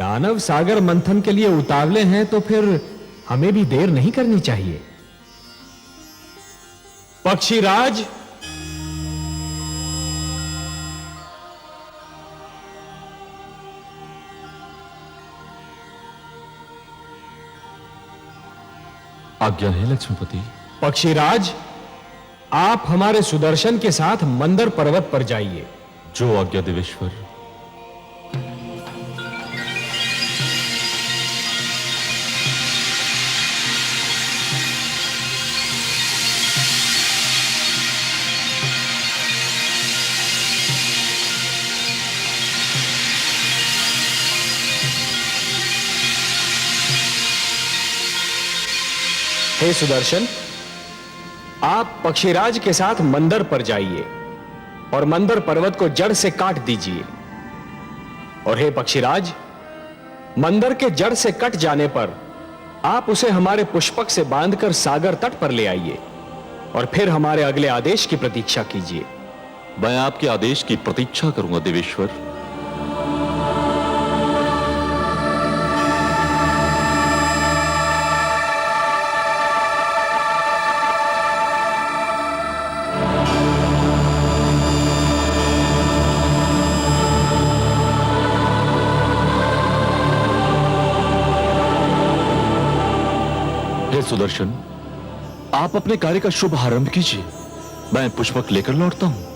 दानव सागर मंथन के लिए उतावले हैं तो फिर हमें भी देर नहीं करनी चाहिए। पक्षीराज, आज्ञा है लक्ष्मीपति। पक्षीराज, आप हमारे सुदर्शन के साथ मंदर पर्वत पर जाइए। जो आज्ञा देवेश्वर। हे सुदर्शन, आप पक्षीराज के साथ मंदर पर जाइए और मंदर पर्वत को जड़ से काट दीजिए। और हे पक्षीराज, मंदर के जड़ से कट जाने पर आप उसे हमारे पुष्पक से बांधकर सागर तट पर ले आइए और फिर हमारे अगले आदेश की प्रतीक्षा कीजिए। मैं आपके आदेश की प्रतीक्षा करूंगा देवेश्वर। सुदर्शन, आप अपने कार्य का शुभ आरंभ कीजिए। मैं पुष्पक लेकर लौटता हूं।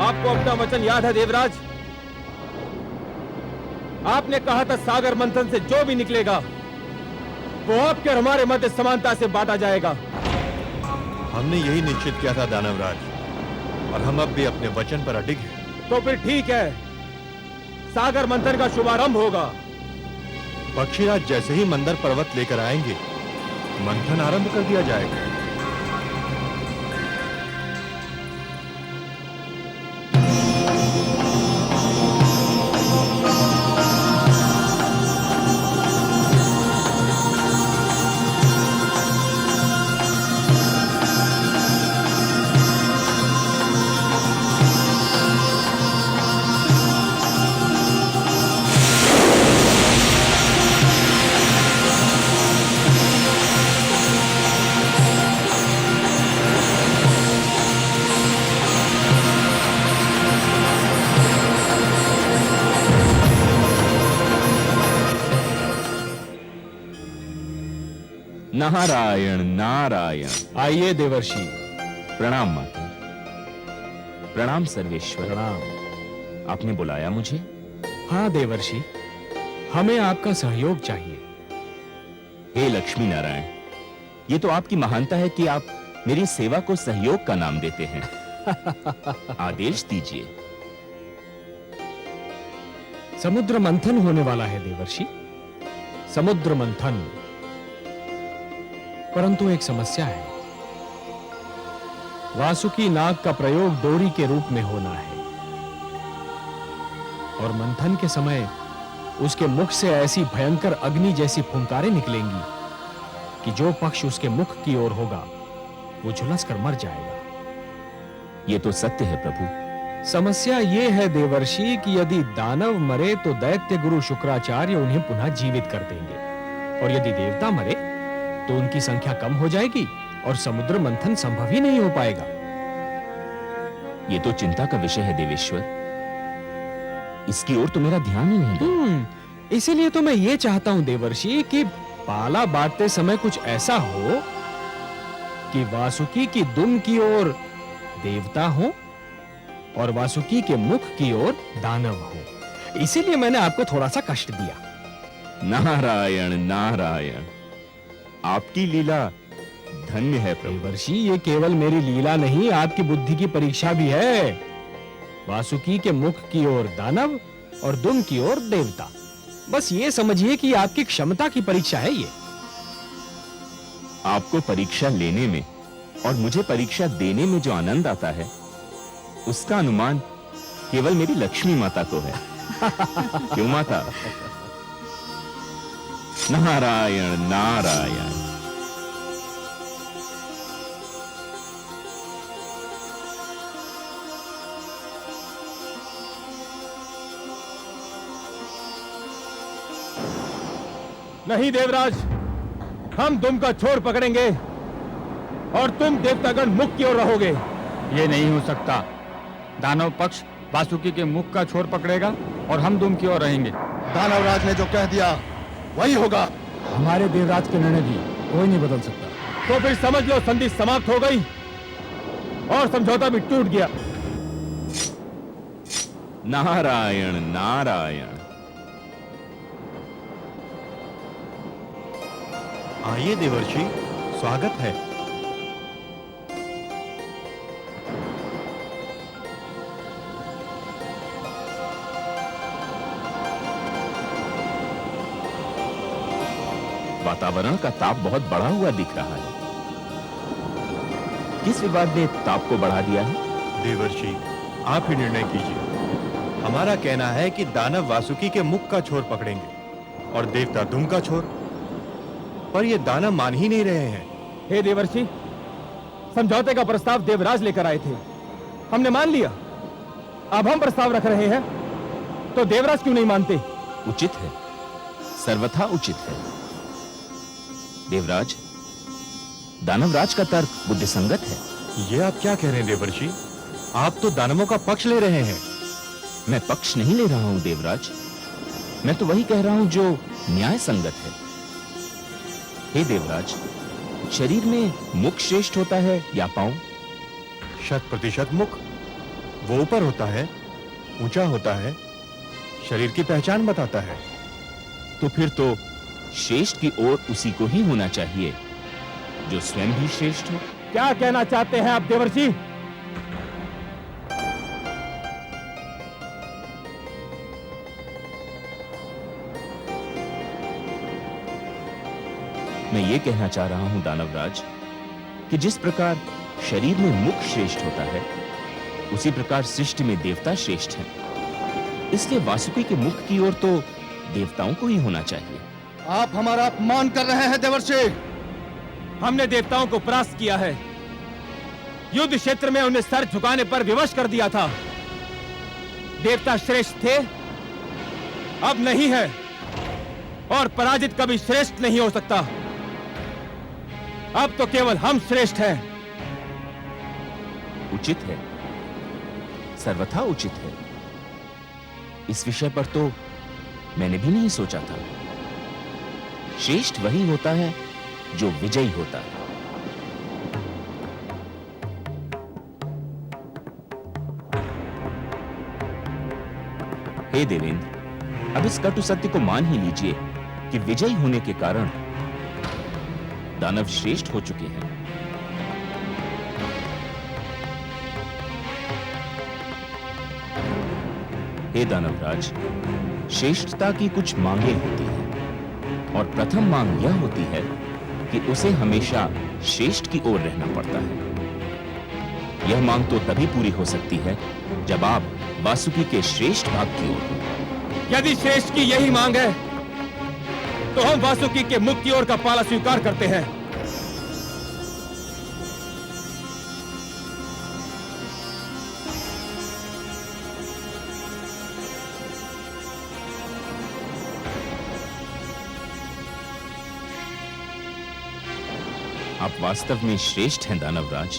आपको अपना वचन याद है देवराज? आपने कहा था सागर मंथन से जो भी निकलेगा वो आपके और हमारे मध्य समानता से बांटा जाएगा। हमने यही निश्चित किया था दानवराज, और हम अब भी अपने वचन पर अडिग हैं। तो फिर ठीक है, सागर मंथन का शुभारंभ होगा। पक्षीराज जैसे ही मंदर पर्वत लेकर आएंगे, मंथन आरंभ कर दिया जाएगा। नारायण नारायण। आइए देवर्षि। प्रणाम माता। प्रणाम सर्वेश्वर। प्रणाम। आपने बुलाया मुझे? हाँ देवर्षि, हमें आपका सहयोग चाहिए। हे लक्ष्मी नारायण, ये तो आपकी महानता है कि आप मेरी सेवा को सहयोग का नाम देते हैं। आदेश दीजिए। समुद्र मंथन होने वाला है देवर्षि, समुद्र मंथन। परंतु एक समस्या है। वासुकी नाग का प्रयोग डोरी के रूप में होना है और मंथन के समय उसके मुख से ऐसी भयंकर अग्नि जैसी फुंकारें निकलेंगी कि जो पक्ष उसके मुख की ओर होगा वो झुलसकर मर जाएगा। ये तो सत्य है प्रभु। समस्या ये है देवर्षि कि यदि दानव मरे तो दैत्य गुरु शुक्राचार्य उन्हें पुनः जीवित कर देंगे, और यदि देवता मरे तो उनकी संख्या कम हो जाएगी और समुद्र मंथन संभव ही नहीं हो पाएगा। ये तो चिंता का विषय है देवेश्वर। इसकी ओर तो मेरा ध्यान ही नहीं गया। इसीलिए तो मैं ये चाहता हूं देवर्षि कि पाला बांटते समय कुछ ऐसा हो कि वासुकी की दुम की ओर देवता हो और वासुकी के मुख की ओर दानव हो। इसीलिए मैंने आपको थोड़ा सा कष्ट दिया। नारायण नारायण, आपकी लीला धन्य है प्रभु। देवर्षि, ये केवल मेरी लीला नहीं, आपकी बुद्धि की परीक्षा भी है। वासुकी के मुख की ओर दानव और दुम की ओर देवता। बस ये समझिए कि आपकी क्षमता की परीक्षा है ये। आपको परीक्षा लेने में और मुझे परीक्षा देने में जो आनंद आता है उसका अनुमान केवल मेरी लक्ष्मी माता को है। क्यों माता? नारायण नारायण। नहीं देवराज, हम दुम का छोर पकड़ेंगे और तुम देवतागण मुख की ओर रहोगे। ये नहीं हो सकता। दानव पक्ष वासुकी के मुख का छोर पकड़ेगा और हम दुम की ओर रहेंगे। दानवराज ने जो कह दिया वही होगा। हमारे देवराज के निर्णय भी कोई नहीं बदल सकता। तो फिर समझ लो संधि समाप्त हो गई और समझौता भी टूट गया। नारायण नारायण। आइए देवर्षि, स्वागत है। वातावरण का ताप बहुत बढ़ा हुआ दिख रहा है। किस विवाद ने ताप को बढ़ा दिया है? देवर्षि, आप ही निर्णय कीजिए। हमारा कहना है कि दानव वासुकी के मुख का छोर पकड़ेंगे और देवता दुम का छोर, पर ये दानव मान ही नहीं रहे हैं। हे देवर्षि, समझौते का प्रस्ताव देवराज लेकर आए थे, हमने मान लिया। अब हम प्रस्ताव रख रहे हैं तो देवराज क्यों नहीं मानते? उचित है, सर्वथा उचित है। देवराज, दानवराज का तर्क बुद्धिसंगत है। ये आप क्या कह रहे हैं देवर्षि? आप तो दानवों का पक्ष ले रहे हैं। मैं पक्ष नहीं ले रहा हूं देवराज, मैं तो वही कह रहा हूं जो न्याय संगत है। हे देवराज, शरीर में मुख श्रेष्ठ होता है या पांव? 100% मुख। वो ऊपर होता है, ऊंचा होता है, शरीर की पहचान बताता है। तो फिर तो श्रेष्ठ की ओर उसी को ही होना चाहिए जो स्वयं भी श्रेष्ठ हो। क्या कहना चाहते हैं आप देवर्षि? मैं ये कहना चाह रहा हूं दानवराज कि जिस प्रकार शरीर में मुख श्रेष्ठ होता है उसी प्रकार सृष्टि में देवता श्रेष्ठ हैं। इसलिए वासुकी के मुख की ओर तो देवताओं को ही होना चाहिए। आप हमारा अपमान कर रहे हैं देवर्षि। हमने देवताओं को परास्त किया है, युद्ध क्षेत्र में उन्हें सर झुकाने पर विवश कर दिया था। देवता श्रेष्ठ थे, अब नहीं है, और पराजित कभी श्रेष्ठ नहीं हो सकता। अब तो केवल हम श्रेष्ठ हैं। उचित है, सर्वथा उचित है। इस विषय पर तो मैंने भी नहीं सोचा था। श्रेष्ठ वही होता है जो विजयी होता है। हे देवेंद्र, अब इस कटु सत्य को मान ही लीजिए कि विजयी होने के कारण दानव श्रेष्ठ हो चुके हैं। हे दानवराज, श्रेष्ठता की कुछ मांगे होती हैं और प्रथम मांग यह होती है कि उसे हमेशा श्रेष्ठ की ओर रहना पड़ता है। यह मांग तो तभी पूरी हो सकती है जब आप वासुकी के श्रेष्ठ भाग की ओर हो। यदि श्रेष्ठ की यही मांग है तो हम वासुकी के मुख की ओर का पाला स्वीकार करते हैं। आप वास्तव में श्रेष्ठ हैं दानवराज।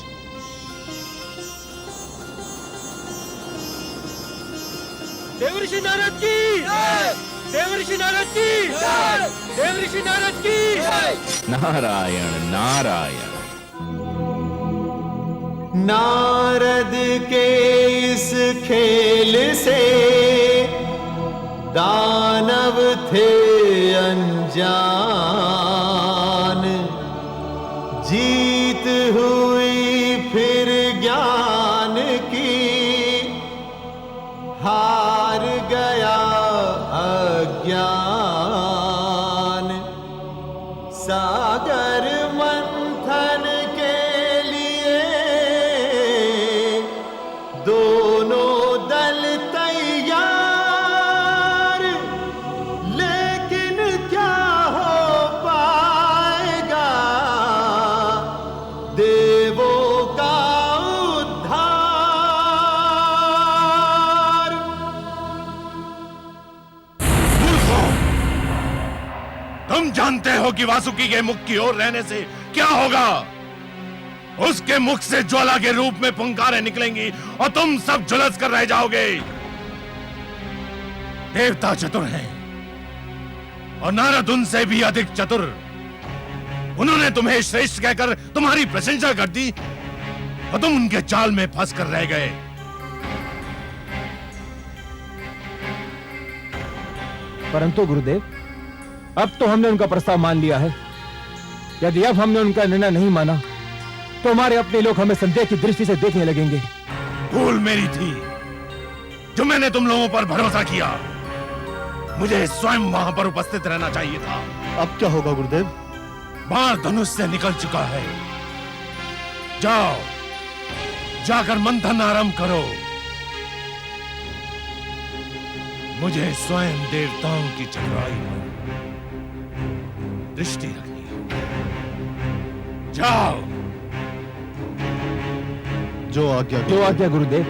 देवऋषि नारद की जय! देवऋषि नारद की जय! देवऋषि नारद की जय! नारायण नारायण। नारद के इस खेल से दानव थे अनजान, जीत हुई फिर ज्ञान की, हार गया अज्ञान। सागर मंथन के लिए दोनों दल तैयार, लेकिन क्या हो पाएगा देवों का उद्धार। तुम जानते हो कि वासुकी के मुख की ओर रहने से क्या होगा? उसके मुख से ज्वाला के रूप में पुंकारें निकलेंगी और तुम सब झुलस कर रह जाओगे। देवता चतुर हैं और नारद उनसे भी अधिक चतुर। उन्होंने तुम्हें श्रेष्ठ कहकर तुम्हारी प्रशंसा कर दी और तुम उनके जाल में फंस कर रह गए। परंतु गुरुदेव, अब तो हमने उनका प्रस्ताव मान लिया है। यदि अब हमने उनका निर्णय नहीं माना तो हमारे अपने लोग हमें संदेह की दृष्टि से देखने लगेंगे। भूल मेरी थी जो मैंने तुम लोगों पर भरोसा किया। मुझे स्वयं वहां पर उपस्थित रहना चाहिए था। अब क्या होगा गुरुदेव? बाण धनुष से निकल चुका है। जाओ, जाकर मंथन आरंभ करो। मुझे स्वयं देवताओं की चतुराई पर दृष्टि रखनी है। जाओ। जो आज्ञा गुरुदेव।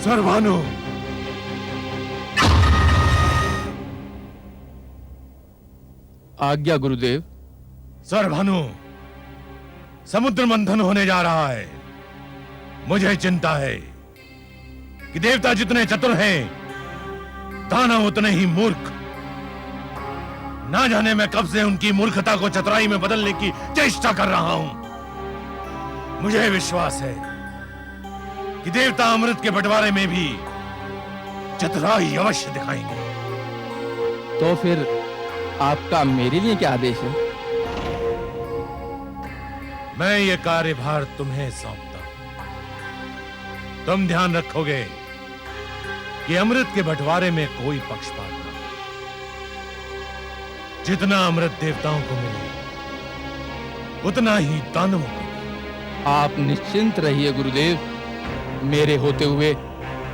सर्वानु, आज्ञा गुरुदेव। सर्वानु, समुद्र मंथन होने जा रहा है। मुझे चिंता है कि देवता जितने चतुर हैं, दानव उतने ही मूर्ख। ना जाने मैं कब से उनकी मूर्खता को चतुराई में बदलने की चेष्टा कर रहा हूं। मुझे विश्वास है कि देवता अमृत के बंटवारे में भी चतुराई अवश्य दिखाएंगे। तो फिर आपका मेरे लिए क्या आदेश है? मैं ये कार्यभार तुम्हें सौंपता हूं। तुम ध्यान रखोगे कि अमृत के बंटवारे में कोई पक्षपात न हो। जितना अमृत देवताओं को मिले उतना ही दानवों को मिले। आप निश्चिंत रहिए गुरुदेव। मेरे होते हुए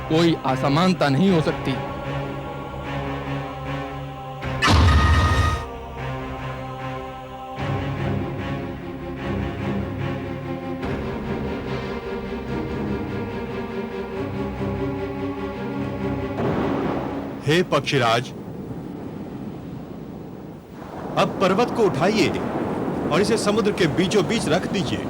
कोई असमानता नहीं हो सकती। हे पक्षीराज, अब पर्वत को उठाइए और इसे समुद्र के बीचों बीच रख दीजिए।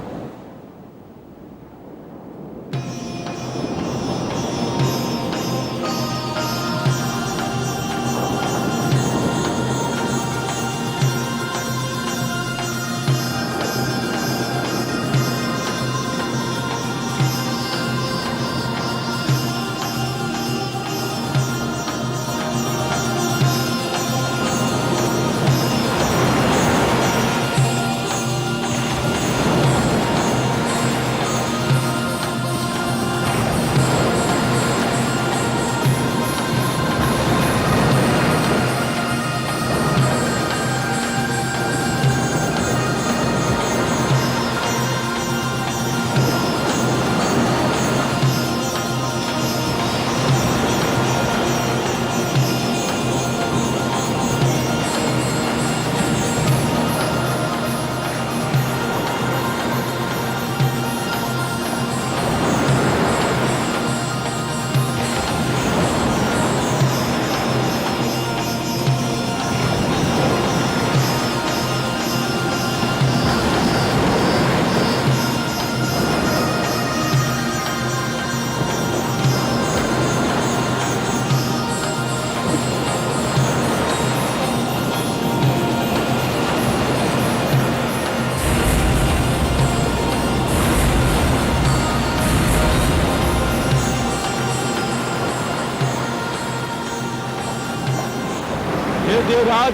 हे देवराज,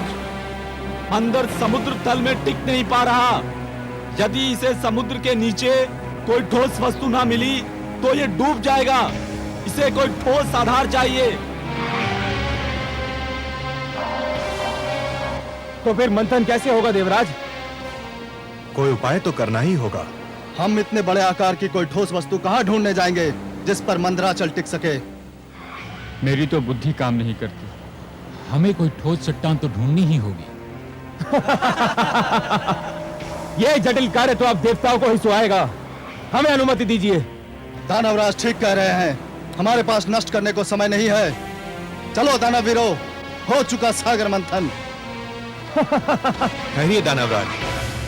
अंदर समुद्र तल में टिक नहीं पा रहा। यदि इसे समुद्र के नीचे कोई ठोस वस्तु ना मिली तो ये डूब जाएगा। इसे कोई ठोस आधार चाहिए। तो फिर मंथन कैसे होगा देवराज? कोई उपाय तो करना ही होगा। हम इतने बड़े आकार की कोई ठोस वस्तु कहाँ ढूंढने जाएंगे जिस पर मंदराचल टिक सके? मेरी तो बुद्धि काम नहीं करती। हमें कोई ठोस चट्टान तो ढूंढनी ही होगी। ये जटिल कार्य तो आप देवताओं को ही सुहाएगा। हमें अनुमति दीजिए। दानवराज ठीक कह रहे हैं, हमारे पास नष्ट करने को समय नहीं है। चलो दानवीरों, हो चुका सागर मंथन। ठहरिए दानवराज।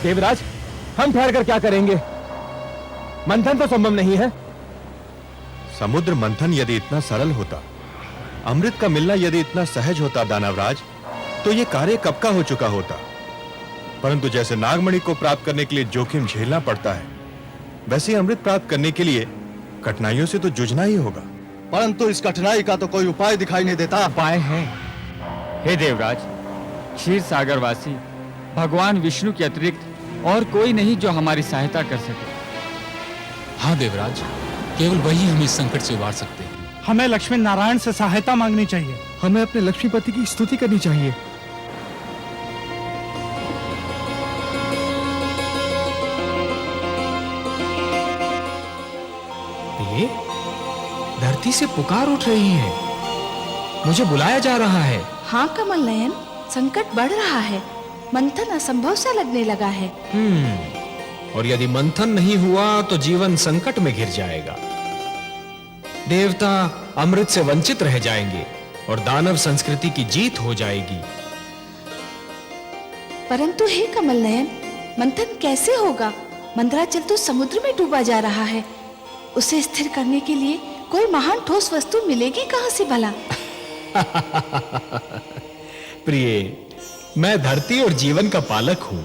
देवराज, हम ठहर कर क्या करेंगे? मंथन तो संभव नहीं है। समुद्र मंथन यदि इतना सरल होता, अमृत का मिलना यदि इतना सहज होता दानवराज, तो यह कार्य कब का हो चुका होता। परंतु जैसे नागमणि को प्राप्त करने के लिए जोखिम झेलना पड़ता है, वैसे अमृत प्राप्त करने के लिए कठिनाइयों से तो जूझना ही होगा। परंतु इस कठिनाई का तो कोई उपाय दिखाई नहीं देता। उपाय है। हे देवराज, क्षीर सागर वासी भगवान विष्णु के अतिरिक्त और कोई नहीं जो हमारी सहायता कर सके। हाँ देवराज, केवल वही हमें इस संकट से उबार सकते हैं। हमें लक्ष्मी नारायण से सहायता मांगनी चाहिए। हमें अपने लक्ष्मीपति की स्तुति करनी चाहिए। ये धरती से पुकार उठ रही है। मुझे बुलाया जा रहा है। हाँ कमल नयन, संकट बढ़ रहा है। मंथन असंभव सा लगने लगा है। और यदि मंथन नहीं हुआ तो जीवन संकट में घिर जाएगा। देवता अमृत से वंचित रह जाएंगे और दानव संस्कृति की जीत हो जाएगी। परंतु हे कमल नयन, मंथन कैसे होगा? मंदराचल तो समुद्र में डूबा जा रहा है। उसे स्थिर करने के लिए कोई महान ठोस वस्तु मिलेगी कहां से भला? प्रिय, मैं धरती और जीवन का पालक हूं।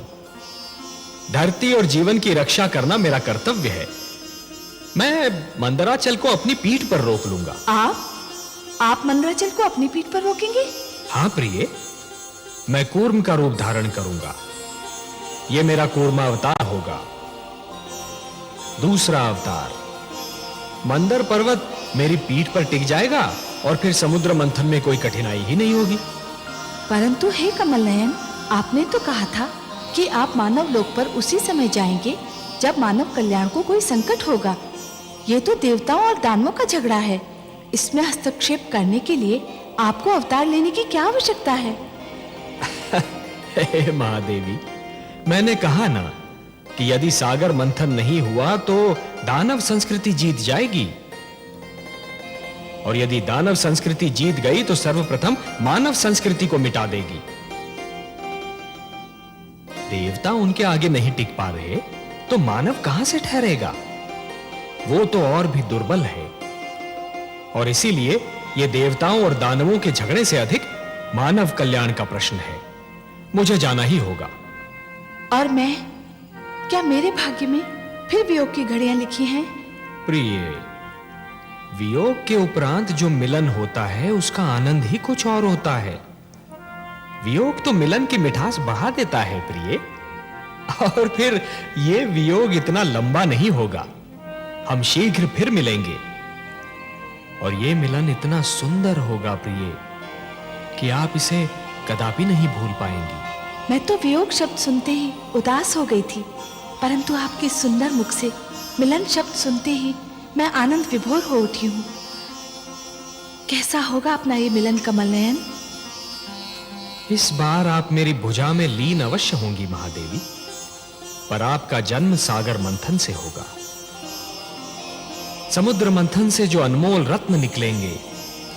धरती और जीवन की रक्षा करना मेरा कर्तव्य है। मैं मंदराचल को अपनी पीठ पर रोक लूंगा। आप मंदराचल को अपनी पीठ पर रोकेंगे? हाँ प्रिय, मैं कूर्म का रूप धारण करूंगा। यह मेरा कूर्मा अवतार होगा। दूसरा अवतार, मंदर पर्वत मेरी पीठ पर टिक जाएगा और फिर समुद्र मंथन में कोई कठिनाई ही नहीं होगी। परंतु हे कमल नयन, आपने तो कहा था कि आप मानव लोक पर उसी समय जाएंगे जब मानव कल्याण को कोई संकट होगा। ये तो देवताओं और दानवों का झगड़ा है। इसमें हस्तक्षेप करने के लिए आपको अवतार लेने की क्या आवश्यकता है? हे महादेवी, मैंने कहा ना कि यदि सागर मंथन नहीं हुआ तो दानव संस्कृति जीत जाएगी। और यदि दानव संस्कृति जीत गई तो सर्वप्रथम मानव संस्कृति को मिटा देगी। देवता उनके आगे नहीं टिक पा रहे तो मानव कहां से ठहरेगा? वो तो और भी दुर्बल है। और इसीलिए यह देवताओं और दानवों के झगड़े से अधिक मानव कल्याण का प्रश्न है। मुझे जाना ही होगा। और मैं, क्या मेरे भाग्य में फिर वियोग की घड़ियां लिखी हैं? प्रिय, वियोग के उपरांत जो मिलन होता है उसका आनंद ही कुछ और होता है। वियोग तो मिलन की मिठास बढ़ा देता है प्रिय। और फिर यह वियोग इतना लंबा नहीं होगा। हम शीघ्र फिर मिलेंगे और यह मिलन इतना सुंदर होगा प्रिय कि आप इसे कदापि नहीं भूल पाएंगी। मैं तो वियोग शब्द सुनते ही उदास हो गई थी, परंतु आपके सुंदर मुख से मिलन शब्द सुनते ही मैं आनंद विभोर हो उठी हूं। कैसा होगा अपना ये मिलन कमल नयन? इस बार आप मेरी भुजा में लीन अवश्य होंगी महादेवी, पर आपका जन्म सागर मंथन से होगा। समुद्र मंथन से जो अनमोल रत्न निकलेंगे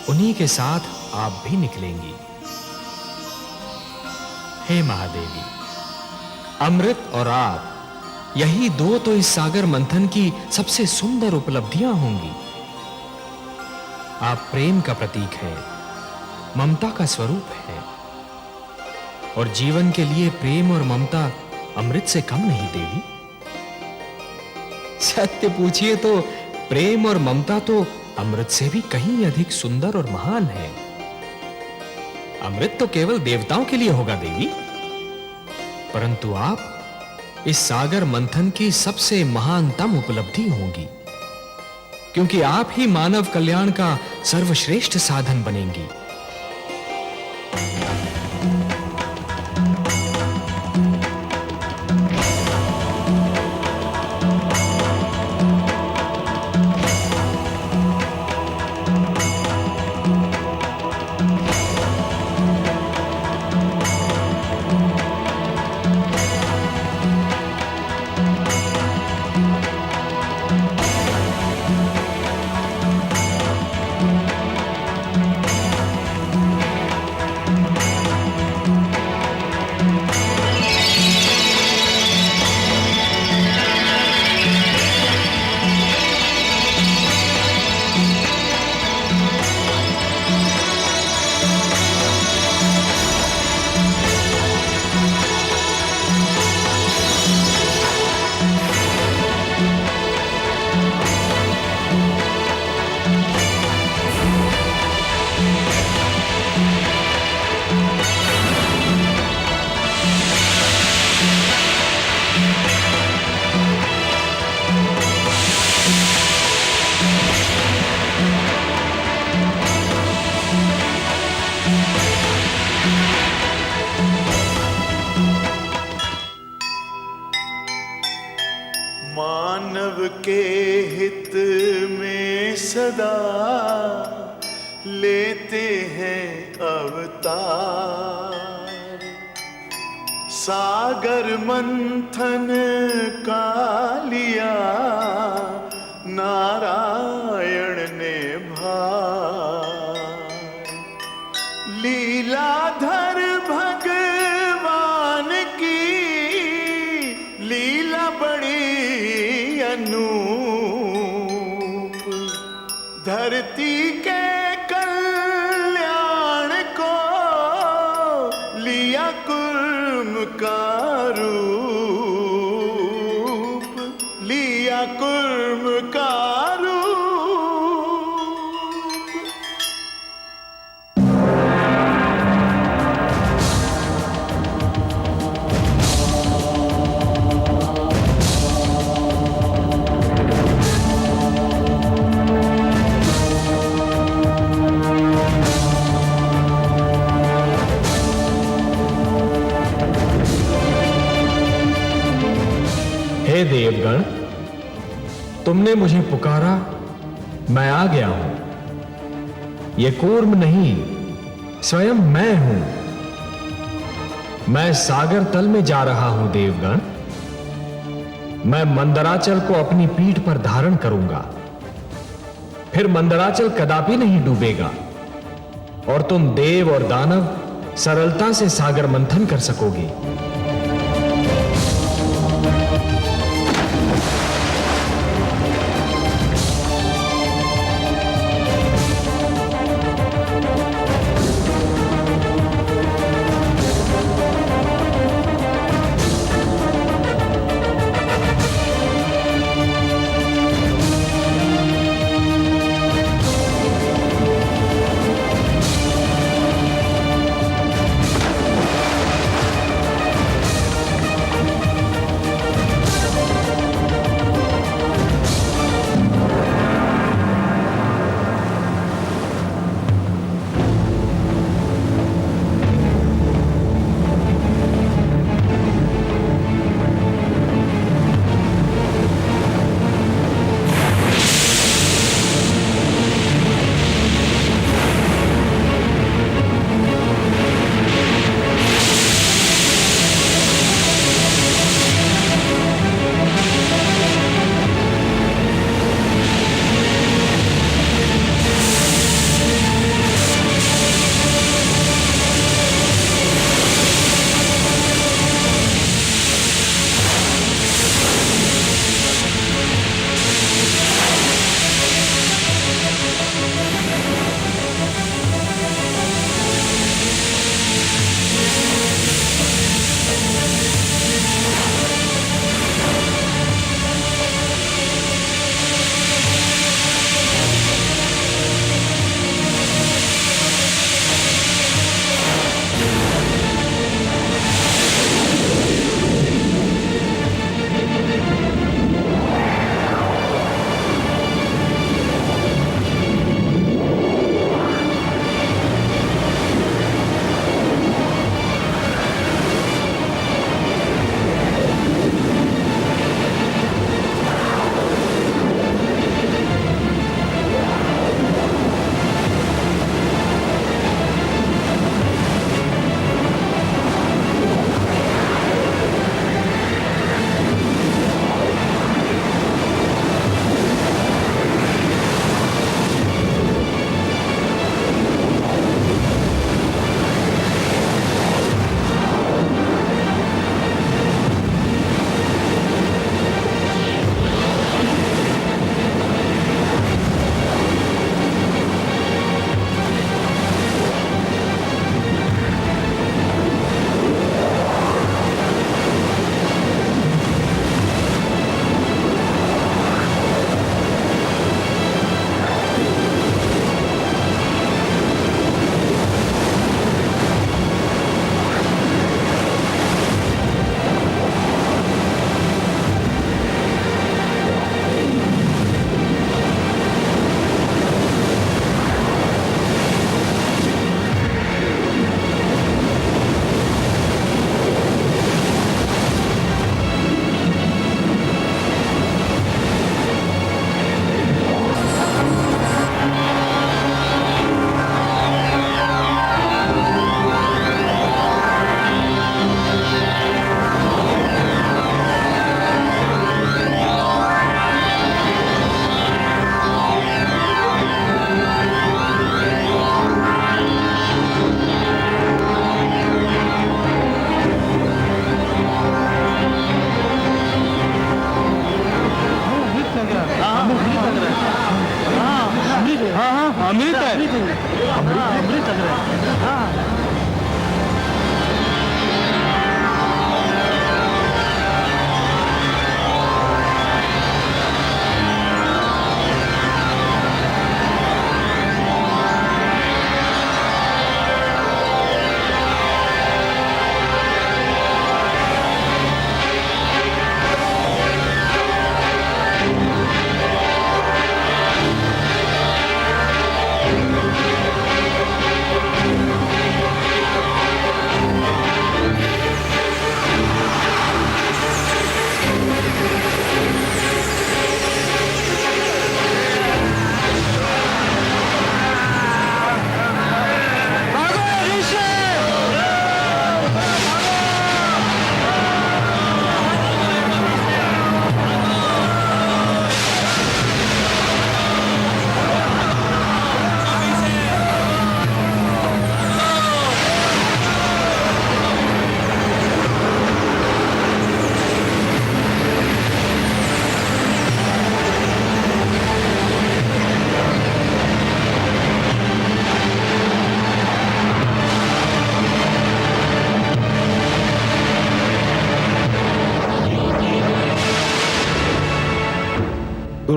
उन्हीं के साथ आप भी निकलेंगी। हे महादेवी, अमृत और आप, यही दो तो इस सागर मंथन की सबसे सुंदर उपलब्धियां होंगी। आप प्रेम का प्रतीक हैं, ममता का स्वरूप है, और जीवन के लिए प्रेम और ममता अमृत से कम नहीं देवी। सत्य पूछिए तो प्रेम और ममता तो अमृत से भी कहीं अधिक सुंदर और महान है। अमृत तो केवल देवताओं के लिए होगा देवी, परंतु आप इस सागर मंथन की सबसे महानतम उपलब्धि होंगी, क्योंकि आप ही मानव कल्याण का सर्वश्रेष्ठ साधन बनेंगी। मानव के हित में सदा लेते हैं अवतार। सागर मंथन का लिया नारायण ने भार। लीलाधर भगवान की लीला बड़ी अनूप। धरती के कल्याण को लिया कुर्म का रूप। लिया कुर्म का रूप। हे देवगण, तुमने मुझे पुकारा, मैं आ गया हूं। यह कूर्म नहीं, स्वयं मैं हूं। मैं सागर तल में जा रहा हूं देवगण। मैं मंदराचल को अपनी पीठ पर धारण करूंगा। फिर मंदराचल कदापि नहीं डूबेगा और तुम देव और दानव सरलता से सागर मंथन कर सकोगे।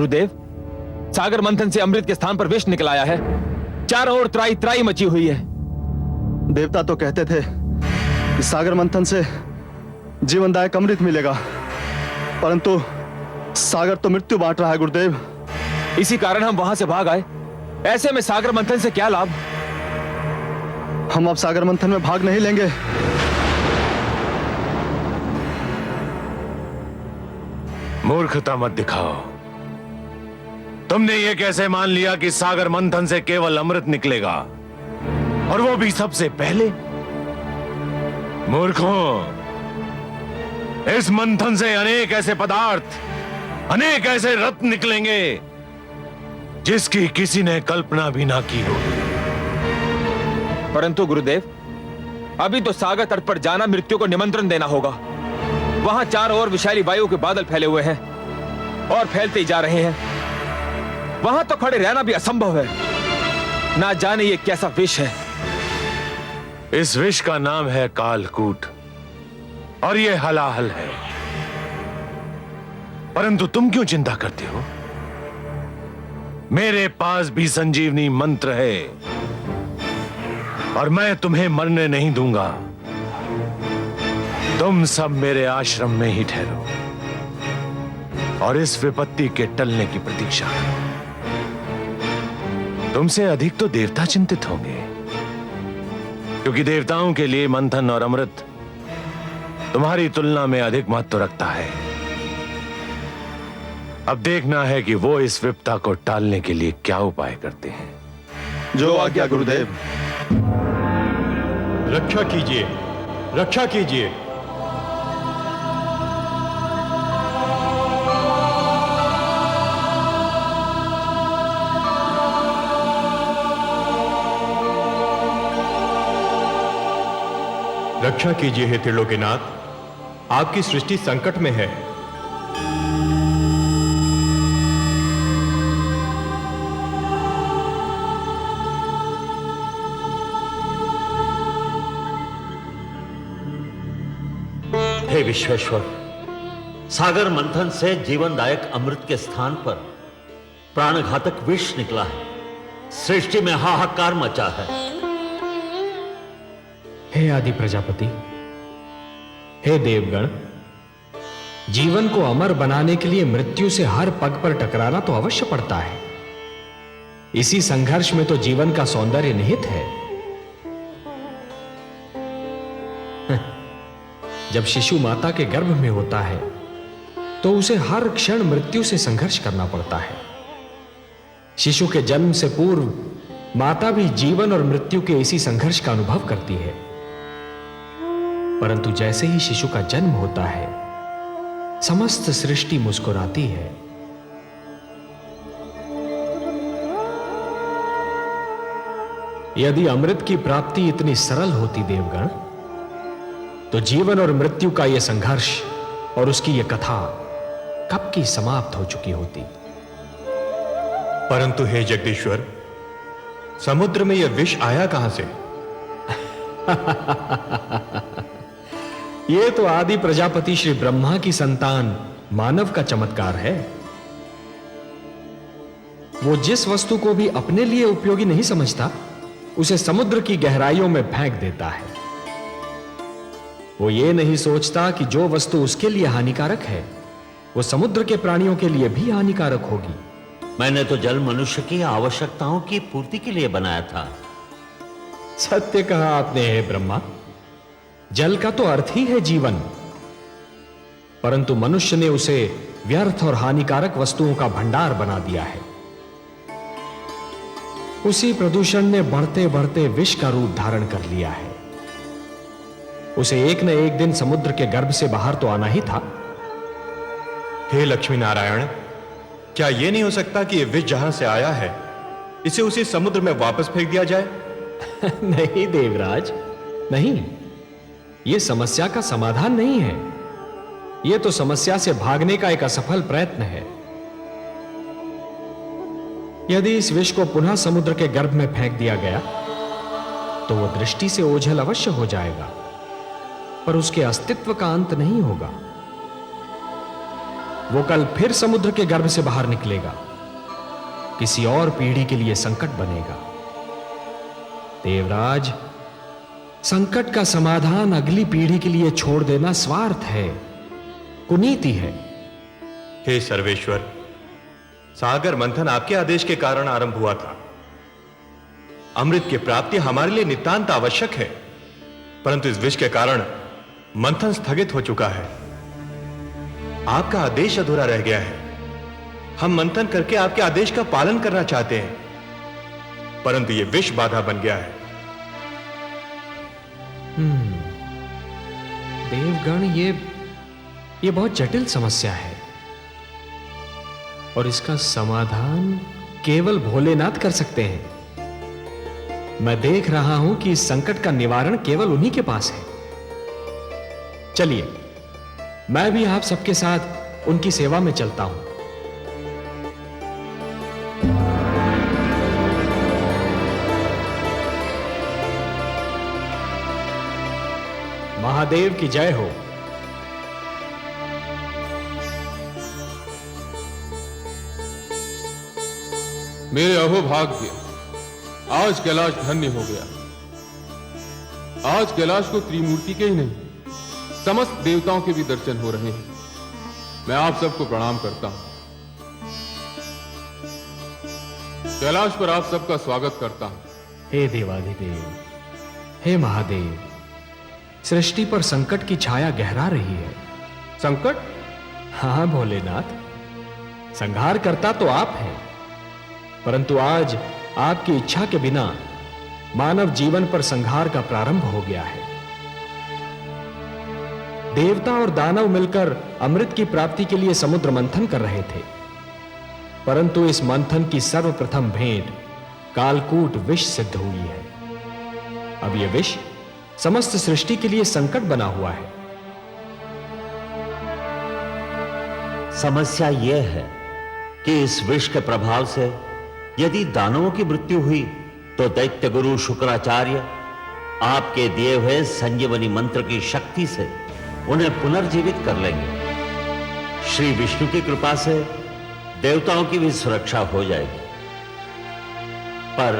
गुरुदेव, सागर मंथन से अमृत के स्थान पर विष निकल आया है। चारों ओर त्राई त्राई मची हुई है। देवता तो कहते थे कि सागर मंथन से जीवनदायक अमृत मिलेगा, परंतु सागर तो मृत्यु बांट रहा है गुरुदेव। इसी कारण हम वहां से भाग आए। ऐसे में सागर मंथन से क्या लाभ? हम अब सागर मंथन में भाग नहीं लेंगे। मूर्खता मत दिखाओ। तुमने ये कैसे मान लिया कि सागर मंथन से केवल अमृत निकलेगा, और वो भी सबसे पहले? मूर्खों, इस मंथन से अनेक ऐसे पदार्थ, अनेक ऐसे रत्न निकलेंगे जिसकी किसी ने कल्पना भी ना की होगी। परंतु गुरुदेव, अभी तो सागर तट पर जाना मृत्यु को निमंत्रण देना होगा। वहां चारों ओर विशाली वायु के बादल फैले हुए हैं और फैलते ही जा रहे हैं। वहां तो खड़े रहना भी असंभव है। ना जाने ये कैसा विष है। इस विष का नाम है कालकूट, और ये हलाहल है। परंतु तुम क्यों चिंता करते हो? मेरे पास भी संजीवनी मंत्र है, और मैं तुम्हें मरने नहीं दूंगा। तुम सब मेरे आश्रम में ही ठहरो और इस विपत्ति के टलने की प्रतीक्षा करो। तुमसे अधिक तो देवता चिंतित होंगे, क्योंकि देवताओं के लिए मंथन और अमृत तुम्हारी तुलना में अधिक महत्व रखता है। अब देखना है कि वो इस विपत्ता को टालने के लिए क्या उपाय करते हैं। जो आज्ञा गुरुदेव। रक्षा कीजिए, रक्षा कीजिए। रक्षा कीजिए हे त्रिलोकीनाथ, आपकी सृष्टि संकट में है। हे विश्वेश्वर, सागर मंथन से जीवनदायक अमृत के स्थान पर प्राणघातक विष निकला है। सृष्टि में हाहाकार मचा है। हे आदि प्रजापति, हे देवगण, जीवन को अमर बनाने के लिए मृत्यु से हर पग पर टकराना तो अवश्य पड़ता है। इसी संघर्ष में तो जीवन का सौंदर्य निहित है। जब शिशु माता के गर्भ में होता है तो उसे हर क्षण मृत्यु से संघर्ष करना पड़ता है। शिशु के जन्म से पूर्व माता भी जीवन और मृत्यु के इसी संघर्ष का अनुभव करती है। परंतु जैसे ही शिशु का जन्म होता है, समस्त सृष्टि मुस्कुराती है। यदि अमृत की प्राप्ति इतनी सरल होती देवगण, तो जीवन और मृत्यु का यह संघर्ष और उसकी यह कथा कब की समाप्त हो चुकी होती। परंतु हे जगदीश्वर, समुद्र में यह विष आया कहां से? यह तो आदि प्रजापति श्री ब्रह्मा की संतान मानव का चमत्कार है। वो जिस वस्तु को भी अपने लिए उपयोगी नहीं समझता, उसे समुद्र की गहराइयों में फेंक देता है। वो ये नहीं सोचता कि जो वस्तु उसके लिए हानिकारक है, वो समुद्र के प्राणियों के लिए भी हानिकारक होगी। मैंने तो जल मनुष्य की आवश्यकताओं की पूर्ति के लिए बनाया था। सत्य कहा आपने हे ब्रह्मा। जल का तो अर्थ ही है जीवन, परंतु मनुष्य ने उसे व्यर्थ और हानिकारक वस्तुओं का भंडार बना दिया है। उसी प्रदूषण ने बढ़ते बढ़ते विष का रूप धारण कर लिया है। उसे एक न एक दिन समुद्र के गर्भ से बाहर तो आना ही था। हे लक्ष्मी नारायण, क्या यह नहीं हो सकता कि यह विष जहां से आया है, इसे उसी समुद्र में वापस फेंक दिया जाए? नहीं देवराज, नहीं। यह समस्या का समाधान नहीं है। यह तो समस्या से भागने का एक असफल प्रयत्न है। यदि इस विष को पुनः समुद्र के गर्भ में फेंक दिया गया, तो वह दृष्टि से ओझल अवश्य हो जाएगा, पर उसके अस्तित्व का अंत नहीं होगा। वो कल फिर समुद्र के गर्भ से बाहर निकलेगा, किसी और पीढ़ी के लिए संकट बनेगा। देवराज, संकट का समाधान अगली पीढ़ी के लिए छोड़ देना स्वार्थ है, कुनीति है। हे सर्वेश्वर, सागर मंथन आपके आदेश के कारण आरंभ हुआ था। अमृत की प्राप्ति हमारे लिए नितांत आवश्यक है, परंतु इस विष के कारण मंथन स्थगित हो चुका है। आपका आदेश अधूरा रह गया है। हम मंथन करके आपके आदेश का पालन करना चाहते हैं, परंतु यह विष बाधा बन गया है। देवगण, ये बहुत जटिल समस्या है और इसका समाधान केवल भोलेनाथ कर सकते हैं। मैं देख रहा हूं कि इस संकट का निवारण केवल उन्हीं के पास है। चलिए, मैं भी आप सबके साथ उनकी सेवा में चलता हूं। महादेव की जय हो। मेरे अहोभाग्य, आज कैलाश धन्य हो गया। आज कैलाश को त्रिमूर्ति के ही नहीं, समस्त देवताओं के भी दर्शन हो रहे हैं। मैं आप सबको प्रणाम करता हूं। कैलाश पर आप सबका स्वागत करता हूं। हे देवाधिदेव, हे महादेव, सृष्टि पर संकट की छाया गहरा रही है। संकट? हाँ भोलेनाथ, संहार करता तो आप हैं, परंतु आज आपकी इच्छा के बिना मानव जीवन पर संहार का प्रारंभ हो गया है। देवता और दानव मिलकर अमृत की प्राप्ति के लिए समुद्र मंथन कर रहे थे, परंतु इस मंथन की सर्वप्रथम भेंट कालकूट विष सिद्ध हुई है। अब यह विष समस्त सृष्टि के लिए संकट बना हुआ है। समस्या यह है कि इस विष के प्रभाव से यदि दानवों की मृत्यु हुई तो दैत्य गुरु शुक्राचार्य आपके दिए हुए संजीवनी मंत्र की शक्ति से उन्हें पुनर्जीवित कर लेंगे। श्री विष्णु की कृपा से देवताओं की भी सुरक्षा हो जाएगी, पर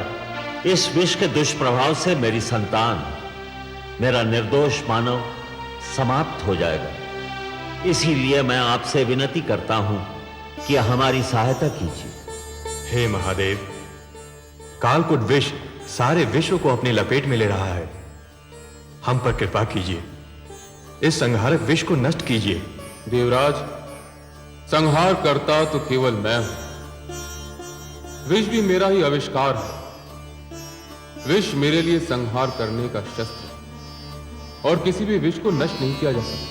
इस विष के दुष्प्रभाव से मेरी संतान, मेरा निर्दोष मानव समाप्त हो जाएगा। इसीलिए मैं आपसे विनती करता हूं कि हमारी सहायता कीजिए। हे महादेव, कालकूट विष सारे विश्व को अपनी लपेट में ले रहा है। हम पर कृपा कीजिए, इस संहारक विष को नष्ट कीजिए। देवराज, संहार करता तो केवल मैं हूं। विष भी मेरा ही आविष्कार है। विष मेरे लिए संहार करने का शस्त्र है और किसी भी विष को नष्ट नहीं किया जा सकता।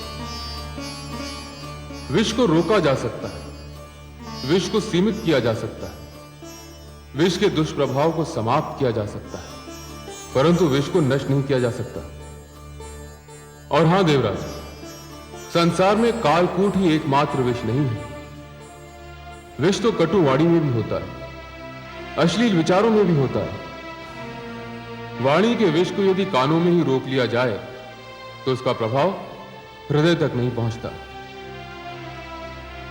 विष को रोका जा सकता है, विष को सीमित किया जा सकता है, विष के दुष्प्रभाव को समाप्त किया जा सकता है, परंतु विष को नष्ट नहीं किया जा सकता। और हां देवराज, संसार में कालकूट ही एकमात्र विष नहीं है। विष तो कटु वाणी में भी होता है, अश्लील विचारों में भी होता है। वाणी के विष को यदि कानों में ही रोक लिया जाए तो उसका प्रभाव हृदय तक नहीं पहुंचता,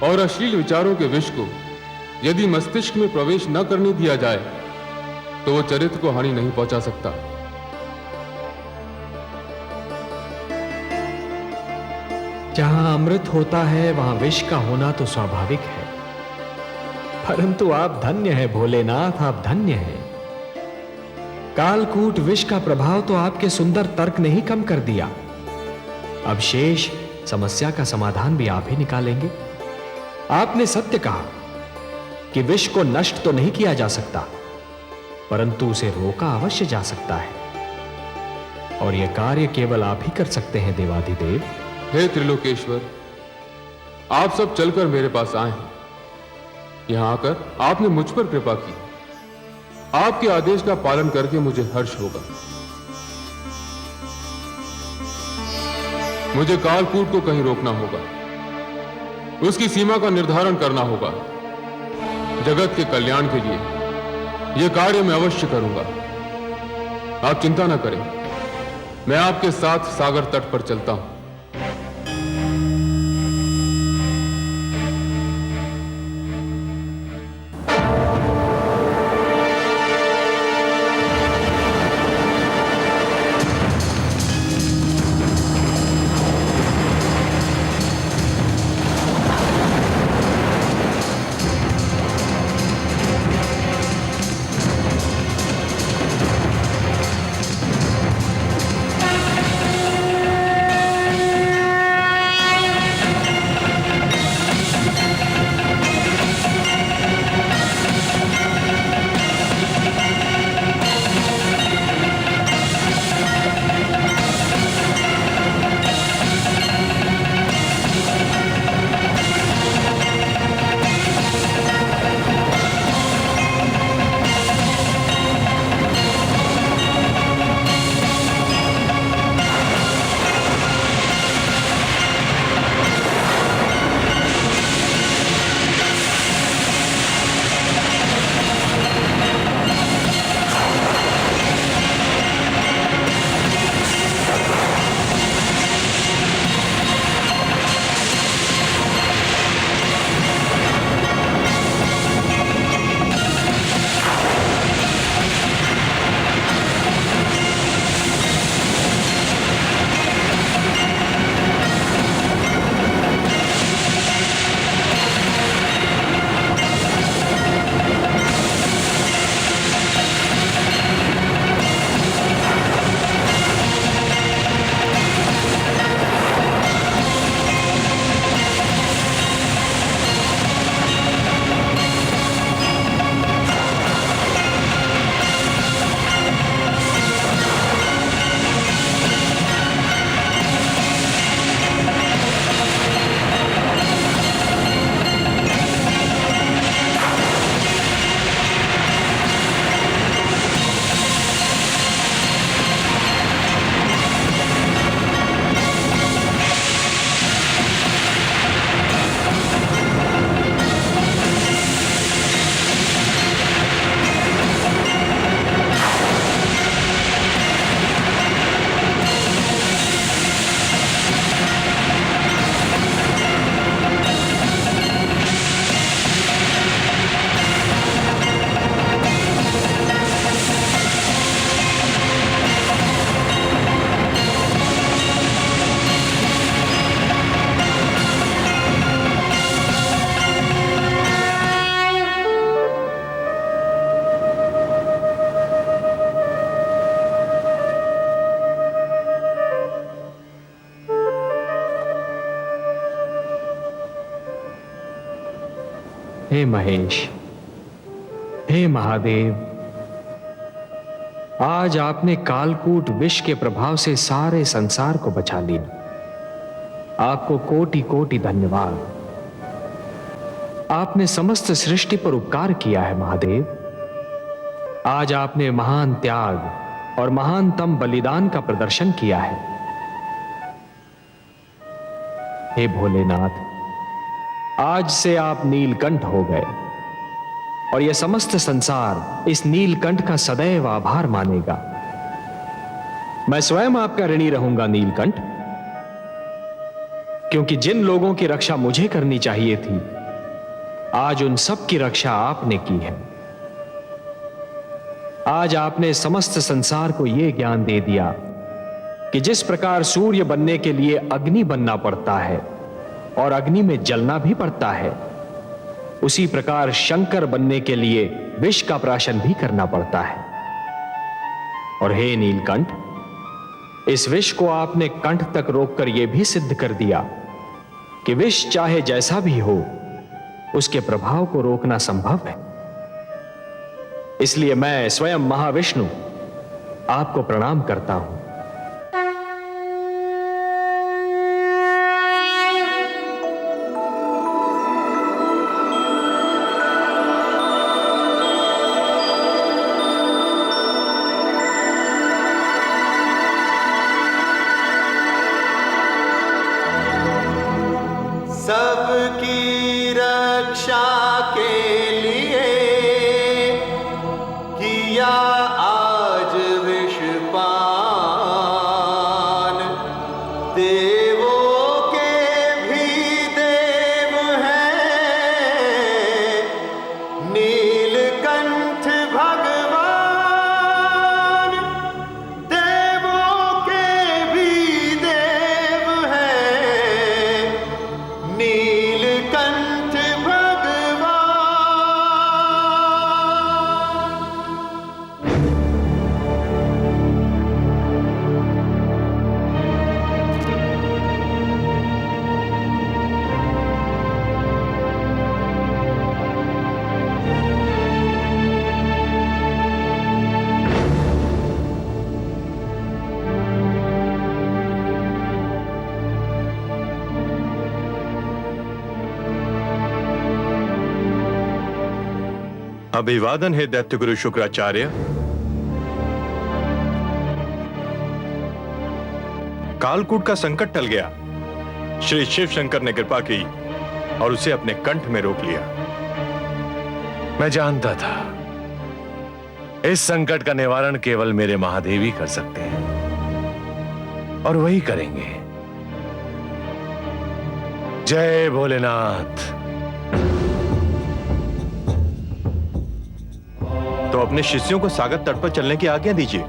और अश्लील विचारों के विष को यदि मस्तिष्क में प्रवेश न करने दिया जाए तो वो चरित्र को हानि नहीं पहुंचा सकता। जहां अमृत होता है वहां विष का होना तो स्वाभाविक है, परंतु आप धन्य हैं भोलेनाथ, आप धन्य हैं। कालकूट विष का प्रभाव तो आपके सुंदर तर्क ने ही कम कर दिया। अब शेष समस्या का समाधान भी आप ही निकालेंगे। आपने सत्य कहा कि विष को नष्ट तो नहीं किया जा सकता, परंतु उसे रोका अवश्य जा सकता है, और यह कार्य केवल आप ही कर सकते हैं देवाधिदेव। हे त्रिलोकेश्वर, आप सब चलकर मेरे पास आए हैं। यहां आकर आपने मुझ पर कृपा की। आपके आदेश का पालन करके मुझे हर्ष होगा। मुझे कालकूट को कहीं रोकना होगा, उसकी सीमा का निर्धारण करना होगा। जगत के कल्याण के लिए यह कार्य मैं अवश्य करूंगा। आप चिंता न करें, मैं आपके साथ सागर तट पर चलता हूं। हे महेश, हे महादेव, आज आपने कालकूट विष के प्रभाव से सारे संसार को बचा लिया। आपको कोटि कोटि धन्यवाद। आपने समस्त सृष्टि पर उपकार किया है महादेव। आज आपने महान त्याग और महानतम बलिदान का प्रदर्शन किया है। हे भोलेनाथ, आज से आप नीलकंठ हो गए और यह समस्त संसार इस नीलकंठ का सदैव आभार मानेगा। मैं स्वयं आपका ऋणी रहूंगा नीलकंठ, क्योंकि जिन लोगों की रक्षा मुझे करनी चाहिए थी, आज उन सब की रक्षा आपने की है। आज आपने समस्त संसार को यह ज्ञान दे दिया कि जिस प्रकार सूर्य बनने के लिए अग्नि बनना पड़ता है और अग्नि में जलना भी पड़ता है, उसी प्रकार शंकर बनने के लिए विष का प्राशन भी करना पड़ता है। और हे नीलकंठ, इस विष को आपने कंठ तक रोककर यह भी सिद्ध कर दिया कि विष चाहे जैसा भी हो, उसके प्रभाव को रोकना संभव है। इसलिए मैं स्वयं महाविष्णु आपको प्रणाम करता हूं। सबकी रक्षा के लिए किया आज विषपान, देवों के भी देव हैं नीलकंठ भगवान, देवों के भी देव हैं नीलकंठ भगवान। अभिवादन है दैत्य गुरु शुक्राचार्य। कालकूट का संकट टल गया। श्री शिव शंकर ने कृपा की और उसे अपने कंठ में रोक लिया। मैं जानता था इस संकट का निवारण केवल मेरे महादेव ही कर सकते हैं और वही करेंगे। जय भोलेनाथ। तो अपने शिष्यों को सागर तट पर चलने की आज्ञा दीजिए।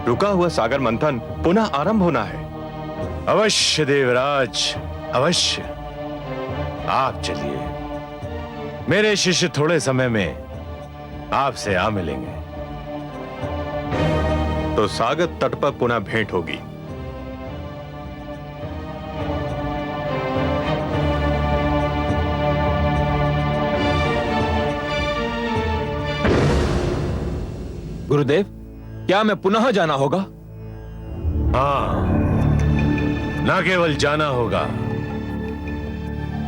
रुका हुआ सागर मंथन पुनः आरंभ होना है। अवश्य देवराज, अवश्य। आप चलिए, मेरे शिष्य थोड़े समय में आपसे आ मिलेंगे। तो सागर तट पर पुनः भेंट होगी। गुरुदेव, क्या मैं पुनः जाना होगा? हाँ, न केवल जाना होगा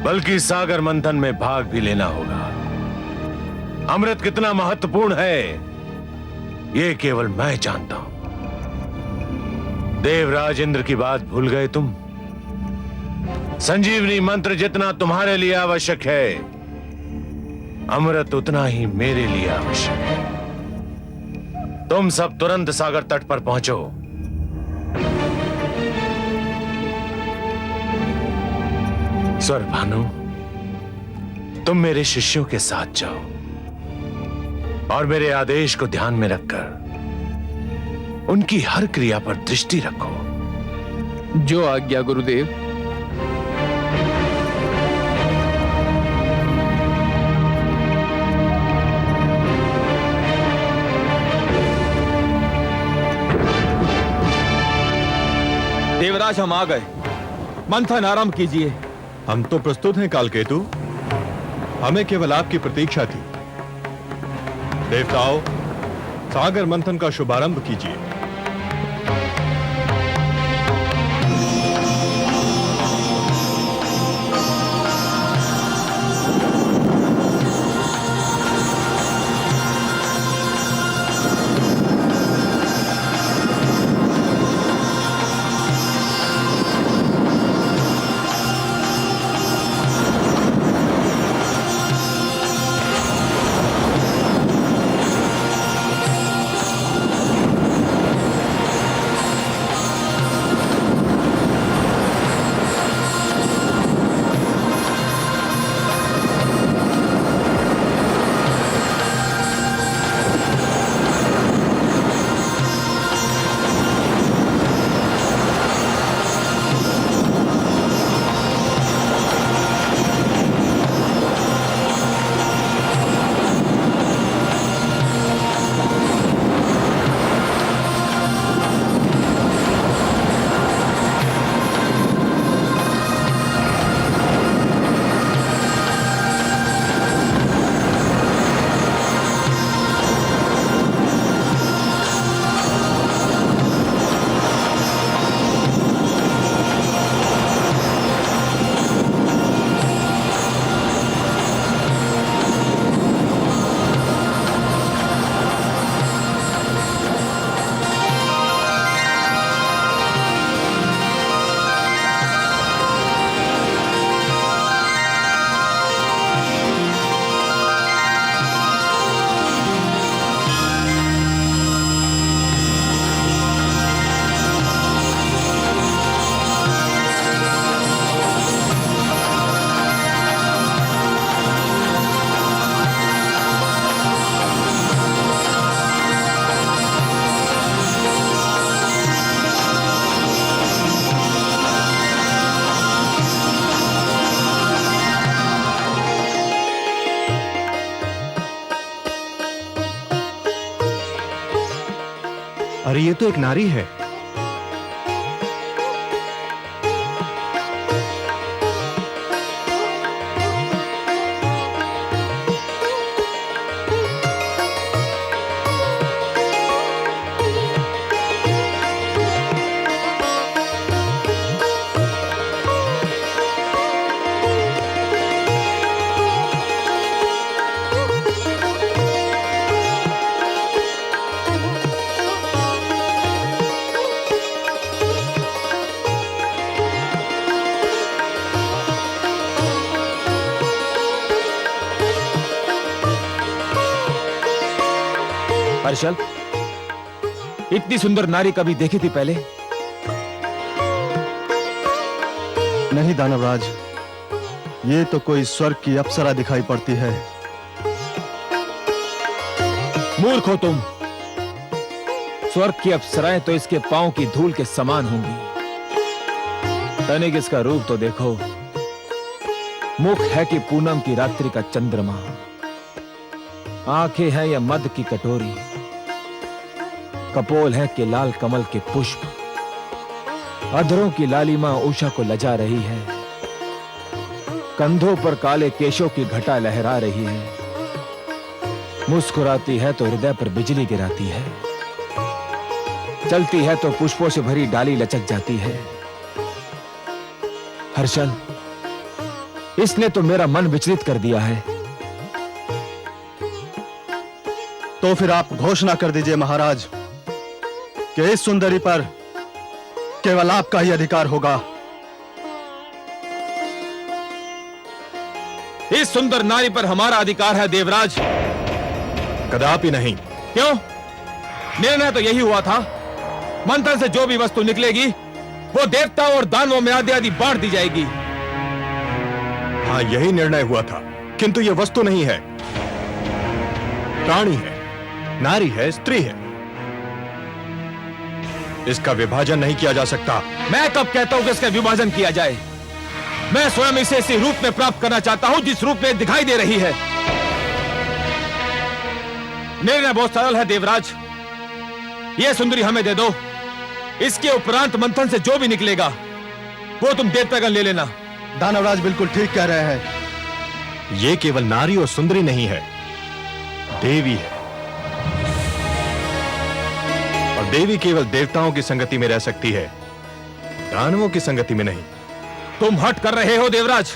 बल्कि सागर मंथन में भाग भी लेना होगा। अमृत कितना महत्वपूर्ण है यह केवल मैं जानता हूं। देवराज इंद्र की बात भूल गए तुम? संजीवनी मंत्र जितना तुम्हारे लिए आवश्यक है, अमृत उतना ही मेरे लिए आवश्यक है। तुम सब तुरंत सागर तट पर पहुंचो। स्वर भानु, तुम मेरे शिष्यों के साथ जाओ और मेरे आदेश को ध्यान में रखकर उनकी हर क्रिया पर दृष्टि रखो। जो आज्ञा गुरुदेव। देवराज, हम आ गए। मंथन आरंभ कीजिए। हम तो प्रस्तुत हैं कालकेतु। हमें केवल आपकी प्रतीक्षा थी। देवताओं, सागर मंथन का शुभारंभ कीजिए। अरे ये तो एक नारी है। हर्षल, इतनी सुंदर नारी कभी देखी थी पहले? नहीं दानवराज, ये तो कोई स्वर्ग की अप्सरा दिखाई पड़ती है। मूर्ख हो तुम। स्वर्ग की अप्सराएं तो इसके पांव की धूल के समान होंगी। तनिक इसका रूप तो देखो। मुख है कि पूनम की रात्रि का चंद्रमा, आंखें हैं या मद की कटोरी, कपोल है कि लाल कमल के पुष्प, अधरों की लालिमा उषा को लजा रही है, कंधों पर काले केशों की घटा लहरा रही है, मुस्कुराती है तो हृदय पर बिजली गिराती है, चलती है तो पुष्पों से भरी डाली लचक जाती है। हर्षल, इसने तो मेरा मन विचलित कर दिया है। तो फिर आप घोषणा कर दीजिए महाराज कि इस सुंदरी पर केवल आपका ही अधिकार होगा। इस सुंदर नारी पर हमारा अधिकार है देवराज। कदापि नहीं। क्यों? निर्णय तो यही हुआ था, मंथन से जो भी वस्तु निकलेगी वो देवताओं और दानवों में आदि आदि बांट दी जाएगी। हाँ, यही निर्णय हुआ था, किंतु यह वस्तु नहीं है, प्राणी है, नारी है, स्त्री है। इसका विभाजन नहीं किया जा सकता। मैं कब कहता हूं कि इसका विभाजन किया जाए? मैं स्वयं इसे इसी रूप में प्राप्त करना चाहता हूं जिस रूप में दिखाई दे रही है। निर्णय बहुत सरल है देवराज, यह सुंदरी हमें दे दो। इसके उपरांत मंथन से जो भी निकलेगा वो तुम देवतागण ले लेना। दानवराज बिल्कुल ठीक कह रहे हैं। ये केवल नारी और सुंदरी नहीं है, देवी है। और देवी केवल देवताओं की संगति में रह सकती है, दानवों की संगति में नहीं। तुम हट कर रहे हो देवराज।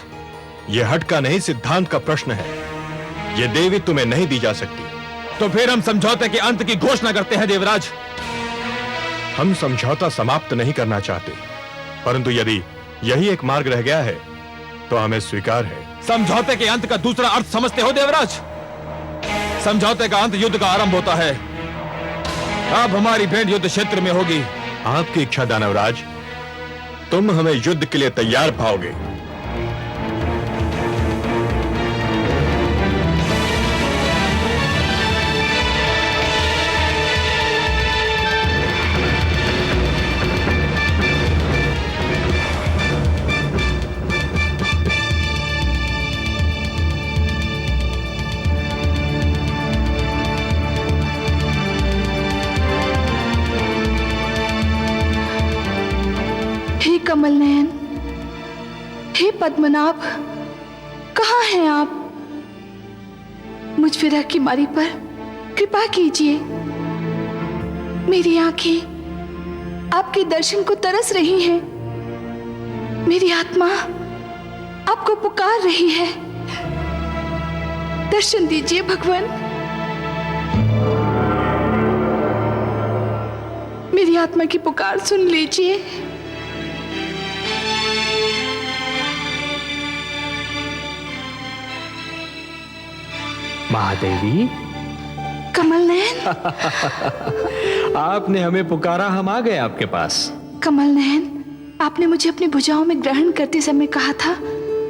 यह हट का नहीं, सिद्धांत का प्रश्न है। यह देवी तुम्हें नहीं दी जा सकती। तो फिर हम समझौते के अंत की घोषणा करते हैं देवराज। हम समझौता समाप्त नहीं करना चाहते, परंतु यदि यही एक मार्ग रह गया है तो हमें स्वीकार है। समझौते के अंत का दूसरा अर्थ समझते हो देवराज? समझौते का अंत युद्ध का आरंभ होता है। अब हमारी भेंट युद्ध क्षेत्र में होगी। आपकी इच्छा दानवराज, तुम हमें युद्ध के लिए तैयार पाओगे। हे कमल नयन, हे पद्मनाभ, कहाँ हैं आप? मुझ विरह की मारी पर कृपा कीजिए। मेरी आंखें आपके दर्शन को तरस रही हैं। मेरी आत्मा आपको पुकार रही है। दर्शन दीजिए भगवान। मेरी आत्मा की पुकार सुन लीजिए। महादेवी, कमल नयन, आपने हमें पुकारा, हम आ गए आपके पास। कमल नयन, आपने मुझे अपनी भुजाओं में ग्रहण करते समय कहा था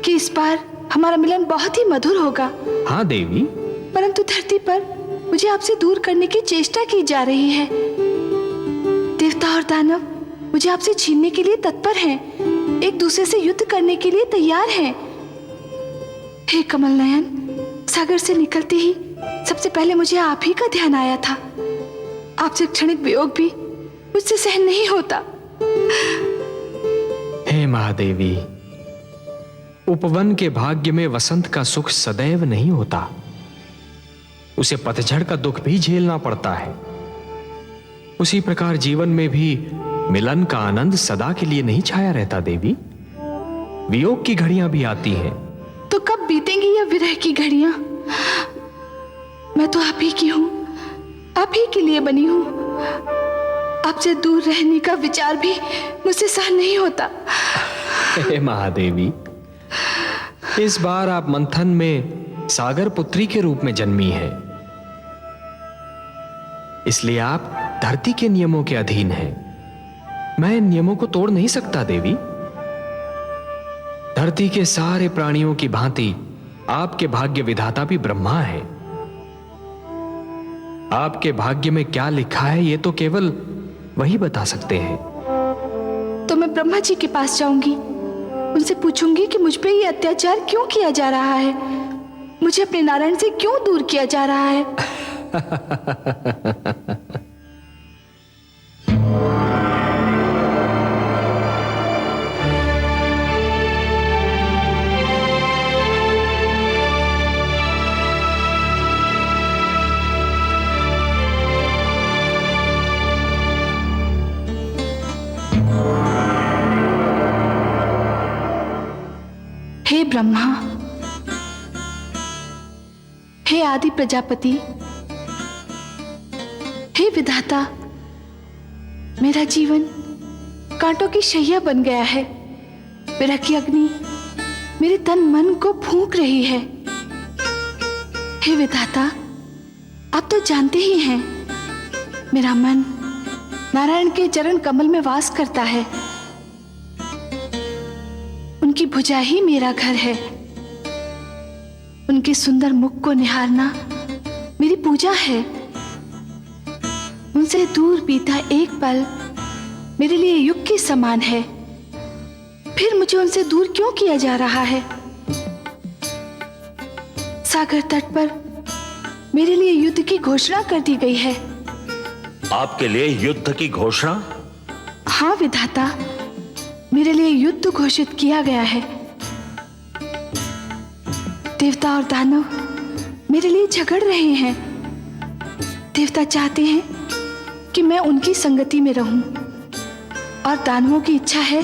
कि इस बार हमारा मिलन बहुत ही मधुर होगा। हाँ देवी। परंतु धरती पर मुझे आपसे दूर करने की चेष्टा की जा रही है। देवता और दानव मुझे आपसे छीनने के लिए तत्पर हैं, एक दूसरे से युद्ध करने के लिए तैयार हैं। हे कमल नयन, सागर से निकलते ही सबसे पहले मुझे आप ही का ध्यान आया था। आपसे क्षणिक वियोग भी मुझसे सहन नहीं होता। हे महादेवी, उपवन के भाग्य में वसंत का सुख सदैव नहीं होता, उसे पतझड़ का दुख भी झेलना पड़ता है। उसी प्रकार जीवन में भी मिलन का आनंद सदा के लिए नहीं छाया रहता देवी। वियोग की घड़ियां भी आती हैं। तो कब बीतेंगी यह विरह की घड़ियां? मैं तो आप ही की हूं, आप ही के लिए बनी हूं। आपसे दूर रहने का विचार भी मुझसे सहन नहीं होता। हे महादेवी, इस बार आप मंथन में सागर पुत्री के रूप में जन्मी हैं, इसलिए आप धरती के नियमों के अधीन हैं। मैं इन नियमों को तोड़ नहीं सकता देवी। धरती के सारे प्राणियों की भांति आपके भाग्य विधाता भी ब्रह्मा है। आपके भाग्य में क्या लिखा है ये तो केवल वही बता सकते हैं। तो मैं ब्रह्मा जी के पास जाऊंगी, उनसे पूछूंगी कि मुझ पे ये अत्याचार क्यों किया जा रहा है, मुझे अपने नारायण से क्यों दूर किया जा रहा है। हे ब्रह्मा, हे आदि प्रजापति, हे विधाता, मेरा जीवन कांटों की शैया बन गया है। विरह की अग्नि मेरे तन मन को फूंक रही है। हे विधाता, आप तो जानते ही हैं, मेरा मन नारायण के चरण कमल में वास करता है। उनकी भुजा ही मेरा घर है। उनके सुंदर मुख को निहारना मेरी पूजा है। उनसे दूर बीता एक पल मेरे लिए युग के समान है। फिर मुझे उनसे दूर क्यों किया जा रहा है? सागर तट पर मेरे लिए युद्ध की घोषणा कर दी गई है। आपके लिए युद्ध की घोषणा? हाँ विधाता, मेरे लिए युद्ध घोषित किया गया है। देवता और दानव मेरे लिए झगड़ रहे हैं। देवता चाहते हैं कि मैं उनकी संगति में रहूं और दानवों की इच्छा है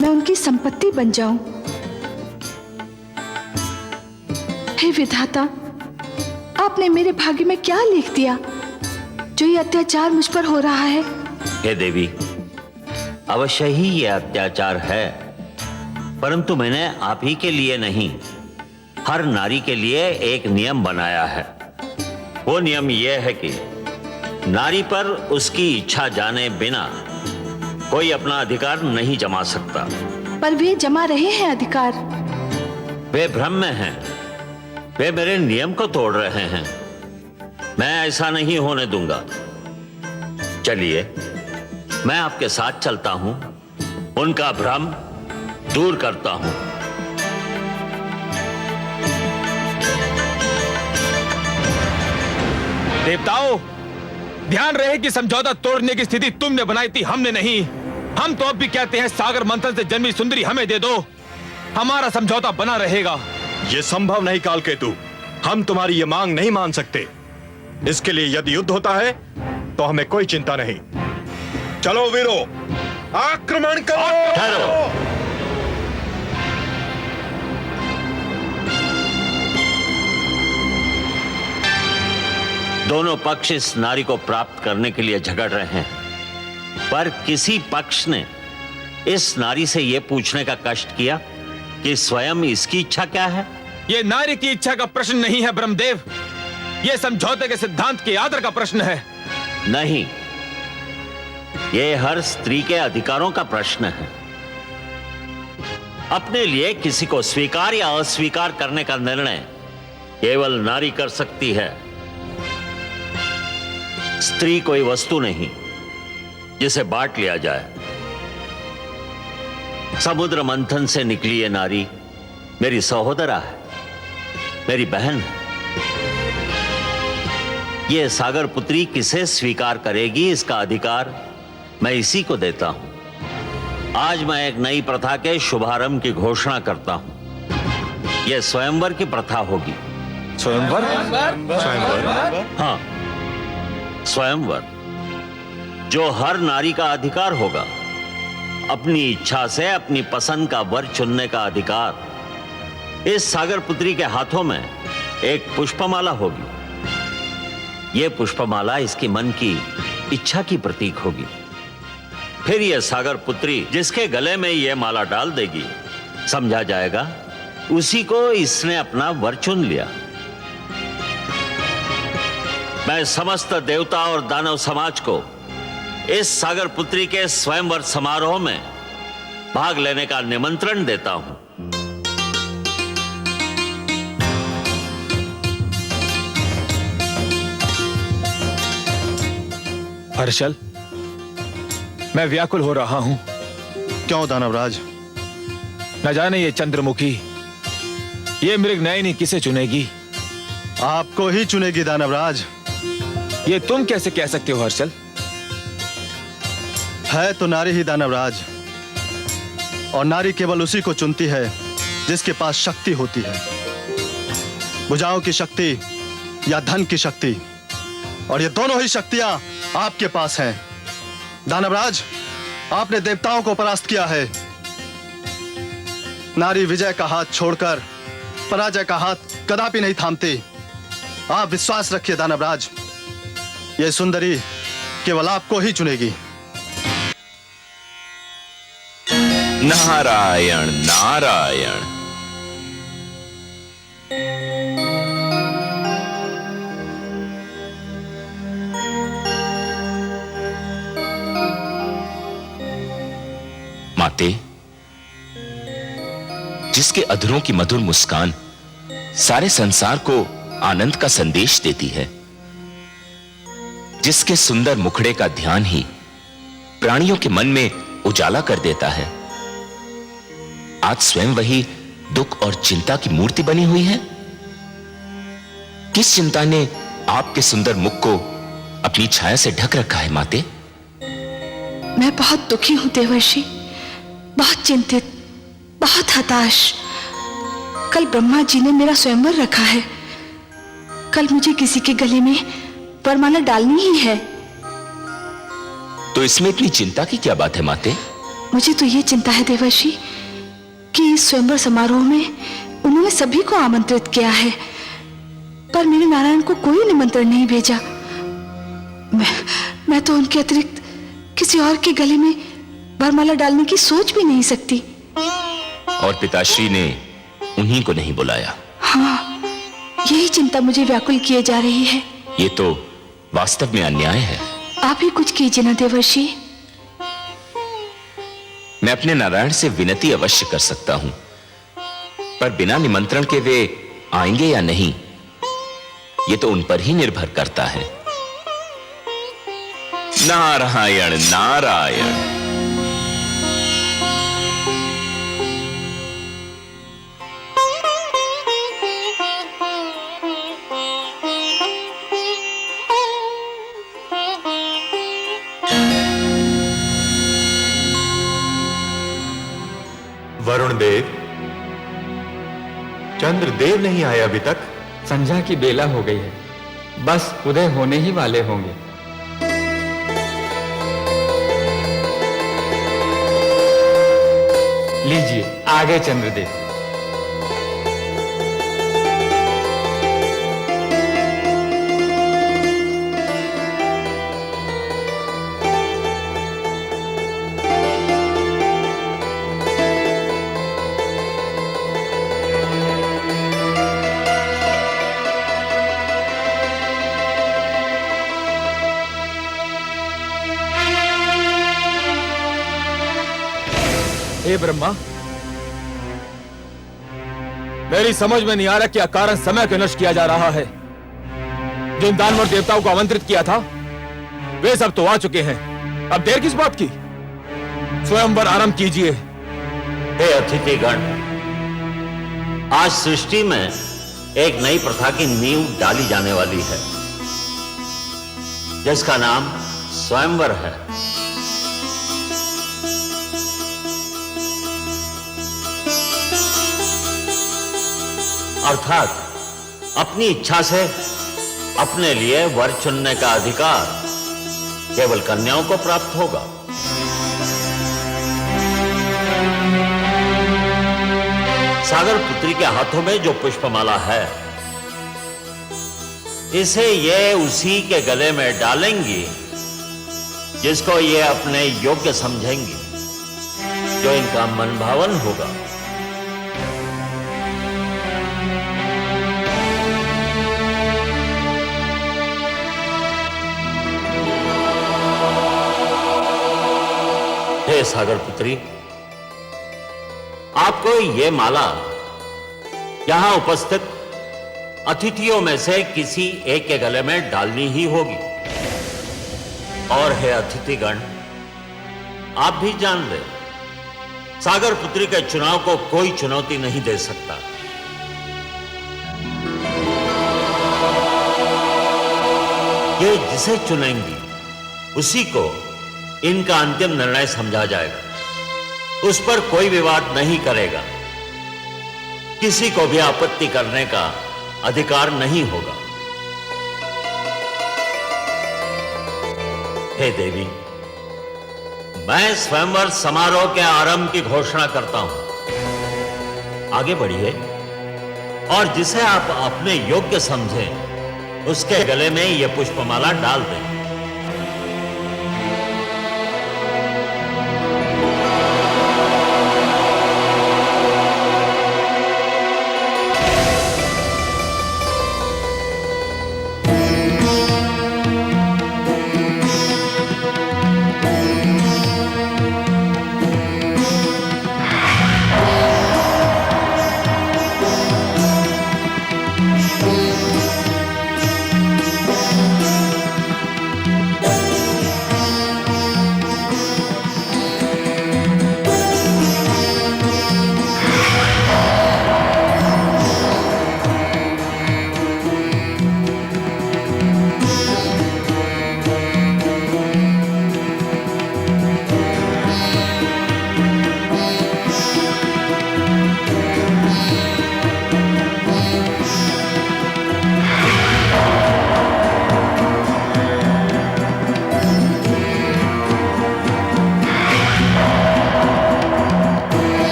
मैं उनकी संपत्ति बन जाऊं। हे विधाता, आपने मेरे भाग्य में क्या लिख दिया जो ये अत्याचार मुझ पर हो रहा है? हे देवी, अवश्य ही ये अत्याचार है, परंतु मैंने आप ही के लिए नहीं, हर नारी के लिए एक नियम बनाया है। वो नियम यह है कि नारी पर उसकी इच्छा जाने बिना कोई अपना अधिकार नहीं जमा सकता। पर वे जमा रहे हैं अधिकार। वे भ्रम में हैं, वे मेरे नियम को तोड़ रहे हैं। मैं ऐसा नहीं होने दूंगा। चलिए, मैं आपके साथ चलता हूं, उनका भ्रम दूर करता हूं। देवताओं, ध्यान रहे कि समझौता तोड़ने की स्थिति तुमने बनाई थी, हमने नहीं। हम तो अब भी कहते हैं सागर मंथन से जन्मी सुंदरी हमें दे दो, हमारा समझौता बना रहेगा। यह संभव नहीं कालकेतु, हम तुम्हारी ये मांग नहीं मान सकते। इसके लिए यदि युद्ध होता है तो हमें कोई चिंता नहीं। चलो वीरो, आक्रमण करो। ठहरो। दोनों पक्ष इस नारी को प्राप्त करने के लिए झगड़ रहे हैं, पर किसी पक्ष ने इस नारी से यह पूछने का कष्ट किया कि स्वयं इसकी इच्छा क्या है? यह नारी की इच्छा का प्रश्न नहीं है ब्रह्मदेव, यह समझौते के सिद्धांत के आदर का प्रश्न है। नहीं, यह हर स्त्री के अधिकारों का प्रश्न है। अपने लिए किसी को स्वीकार या अस्वीकार करने का निर्णय केवल नारी कर सकती है। स्त्री कोई वस्तु नहीं जिसे बांट लिया जाए। समुद्र मंथन से निकली ये नारी मेरी सहोदरा है, मेरी बहन है। ये सागर पुत्री किसे स्वीकार करेगी, इसका अधिकार मैं इसी को देता हूं। आज मैं एक नई प्रथा के शुभारंभ की घोषणा करता हूं। यह स्वयंवर की प्रथा होगी। स्वयंवर? हाँ, स्वयंवर, जो हर नारी का अधिकार होगा। अपनी इच्छा से अपनी पसंद का वर चुनने का अधिकार। इस सागर पुत्री के हाथों में एक पुष्पमाला होगी। यह पुष्पमाला इसके मन की इच्छा की प्रतीक होगी। फिर यह सागर पुत्री जिसके गले में यह माला डाल देगी, समझा जाएगा उसी को इसने अपना वर चुन लिया। मैं समस्त देवता और दानव समाज को इस सागर पुत्री के स्वयंवर समारोह में भाग लेने का निमंत्रण देता हूं। हर्षल, मैं व्याकुल हो रहा हूं। क्यों दानवराज? न जाने ये चंद्रमुखी, ये मृगनयनी किसे चुनेगी? आपको ही चुनेगी दानवराज। ये तुम कैसे कह सकते हो हर्षल? है तो नारी ही दानवराज, और नारी केवल उसी को चुनती है जिसके पास शक्ति होती है। भुजाओं की शक्ति या धन की शक्ति, और ये दोनों ही शक्तियां आपके पास हैं। दानवराज, आपने देवताओं को परास्त किया है। नारी विजय का हाथ छोड़कर पराजय का हाथ कदापि नहीं थामती। आप विश्वास रखिए दानवराज, यह सुंदरी केवल आपको ही चुनेगी। नारायण नारायण। माते, जिसके अधरों की मधुर मुस्कान सारे संसार को आनंद का संदेश देती है, जिसके सुंदर मुखड़े का ध्यान ही प्राणियों के मन में उजाला कर देता है, आज स्वयं वही दुख और चिंता की मूर्ति बनी हुई है। किस चिंता ने आपके सुंदर मुख को अपनी छाया से ढक रखा है माते? मैं बहुत दुखी हूं देवर्षि, बहुत चिंतित, बहुत हताश। कल ब्रह्मा जी ने मेरा स्वयंवर रखा है। कल मुझे किसी के गले में वरमाला डालनी ही है। तो इसमें इतनी चिंता की क्या बात है माते? मुझे तो ये चिंता है देवर्षि कि इस स्वयंवर समारोह में उन्होंने सभी को आमंत्रित किया है, पर मेरे नारायण को कोई निमंत्रण नहीं भेजा। मैं तो उनके अतिरिक्त किसी और के गले में वरमाला डालने की सोच भी नहीं सकती। और पिताश्री ने उन्हीं को नहीं बुलाया? हाँ, यही चिंता मुझे व्याकुल किए जा रही है। ये तो वास्तव में अन्याय है। आप ही कुछ कीजिए ना देवर्षि। मैं अपने नारायण से विनती अवश्य कर सकता हूं, पर बिना निमंत्रण के वे आएंगे या नहीं, ये तो उन पर ही निर्भर करता है। नारायण नारायण। वरुण देव, चंद्रदेव नहीं आए अभी तक? संध्या की बेला हो गई है, बस उदय होने ही वाले होंगे। लीजिए आगे चंद्रदेव। हे ब्रह्मा, मेरी समझ में नहीं आ रहा क्या कारण समय को नष्ट किया जा रहा है। जिन दानव देवताओं को आमंत्रित किया था वे सब तो आ चुके हैं, अब देर किस बात की? स्वयंवर आरंभ कीजिए। हे अतिथिगण, आज सृष्टि में एक नई प्रथा की नींव डाली जाने वाली है, जिसका नाम स्वयंवर है। अर्थात अपनी इच्छा से अपने लिए वर चुनने का अधिकार केवल कन्याओं को प्राप्त होगा। सागर पुत्री के हाथों में जो पुष्पमाला है, इसे ये उसी के गले में डालेंगी जिसको ये अपने योग्य समझेंगी, जो इनका मन भावन होगा। हे सागर पुत्री, आपको ये माला यहां उपस्थित अतिथियों में से किसी एक के गले में डालनी ही होगी। और हे अतिथिगण, आप भी जान ले, सागर पुत्री के चुनाव को कोई चुनौती नहीं दे सकता। ये जिसे चुनेंगी उसी को इनका अंतिम निर्णय समझा जाएगा। उस पर कोई विवाद नहीं करेगा, किसी को भी आपत्ति करने का अधिकार नहीं होगा। हे देवी, मैं स्वयंवर समारोह के आरंभ की घोषणा करता हूं। आगे बढ़िए और जिसे आप अपने योग्य समझें उसके गले में यह पुष्पमाला डाल दें।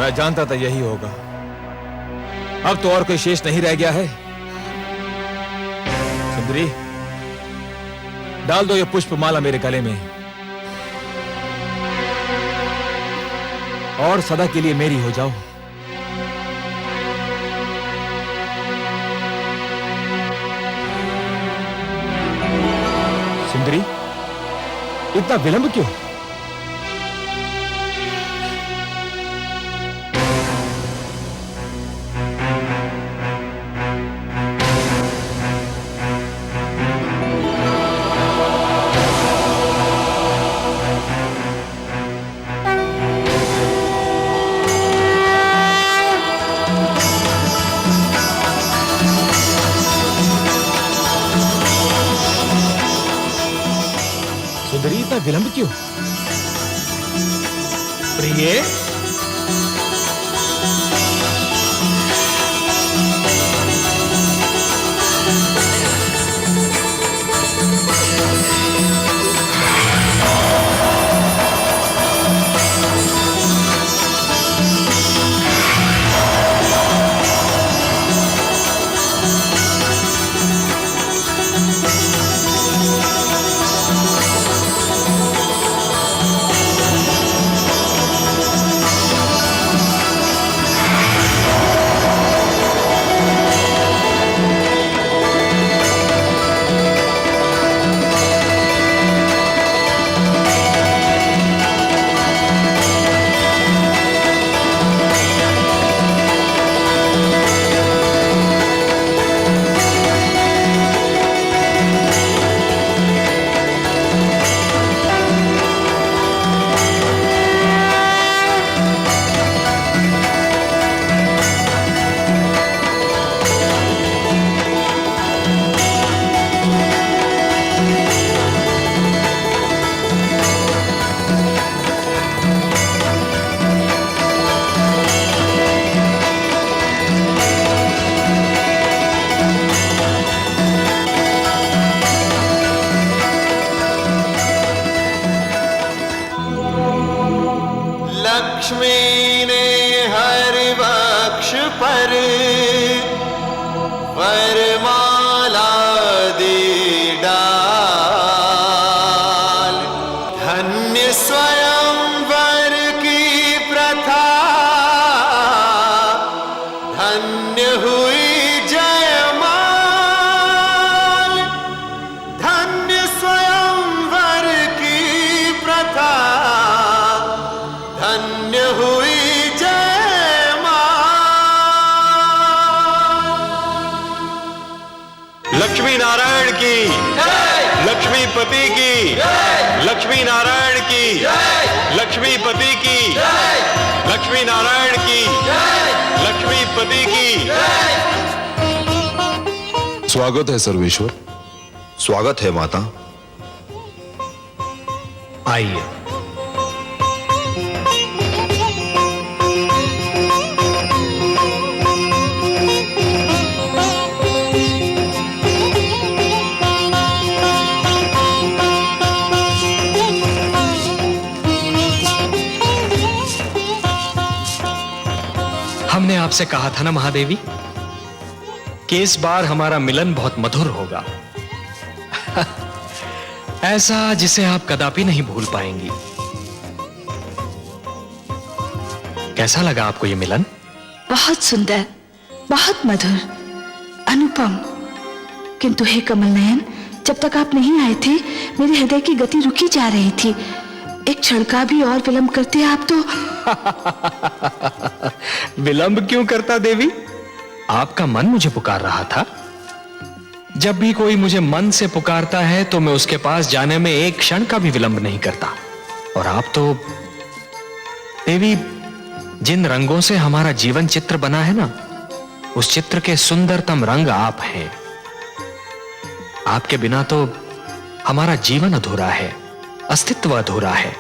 मैं जानता था यही होगा। अब तो और कोई शेष नहीं रह गया है। सुंदरी, डाल दो ये पुष्पमाला मेरे गले में और सदा के लिए मेरी हो जाओ। सुंदरी, इतना विलंब क्यों? सुंदरी, इतना विलंब क्यों? प्रिय, लक्ष्मी ने हरि वक्ष पर वरमाला दी डाल। धन्य स्वयंवर की प्रथा, धन्य हुई जयमाल। धन्य स्वयंवर की प्रथा, धन्य हुई जयमाल। लक्ष्मी नारायण की लक्ष्मीपति की लक्ष्मी नारायण की लक्ष्मीपति की लक्ष्मी नारायण की लक्ष्मीपति की। स्वागत है सर्वेश्वर। स्वागत है माता। आइए। हमने आपसे कहा था ना महादेवी कि इस बार हमारा मिलन बहुत मधुर होगा। ऐसा जिसे आप कदापि नहीं भूल पाएंगी। कैसा लगा आपको ये मिलन? बहुत सुंदर, बहुत मधुर, अनुपम। किंतु हे कमल नयन, जब तक आप नहीं आए थे मेरे हृदय की गति रुकी जा रही थी। एक क्षण का भी और विलंब करते आप तो। विलंब क्यों करता देवी? आपका मन मुझे पुकार रहा था। जब भी कोई मुझे मन से पुकारता है तो मैं उसके पास जाने में एक क्षण का भी विलंब नहीं करता। और आप तो देवी, जिन रंगों से हमारा जीवन चित्र बना है ना, उस चित्र के सुंदरतम रंग आप हैं। आपके बिना तो हमारा जीवन अधूरा है, अस्तित्व अधूरा है।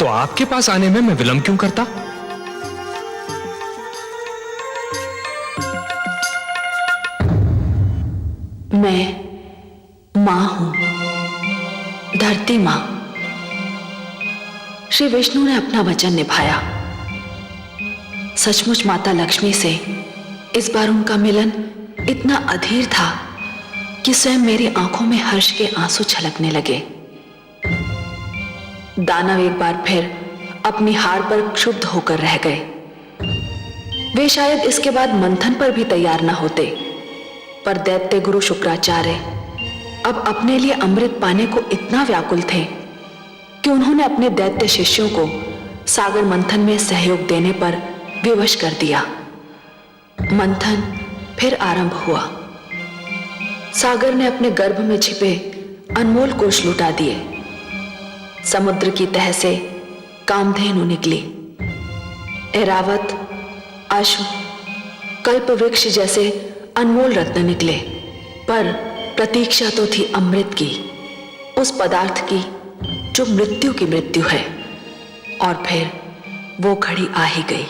तो आपके पास आने में मैं विलंब क्यों करता? मैं मां हूं, धरती मां। श्री विष्णु ने अपना वचन निभाया। सचमुच माता लक्ष्मी से इस बार उनका मिलन इतना अधीर था कि स्वयं मेरी आंखों में हर्ष के आंसू छलकने लगे। दानव एक बार फिर अपनी हार पर क्षुब्ध होकर रह गए। वे शायद इसके बाद मंथन पर भी तैयार न होते, पर दैत्य गुरु शुक्राचार्य अब अपने लिए अमृत पाने को इतना व्याकुल थे कि उन्होंने अपने दैत्य शिष्यों को सागर मंथन में सहयोग देने पर विवश कर दिया। मंथन फिर आरंभ हुआ। सागर ने अपने गर्भ में छिपे अनमोल कोष लुटा दिए। समुद्र की तह से कामधेनु निकली। ऐरावत, अश्व, कल्प वृक्ष जैसे अनमोल रत्न निकले, पर प्रतीक्षा तो थी अमृत की, उस पदार्थ की जो मृत्यु की मृत्यु है। और फिर वो घड़ी आ ही गई।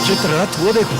चित्ररथ वो देखो।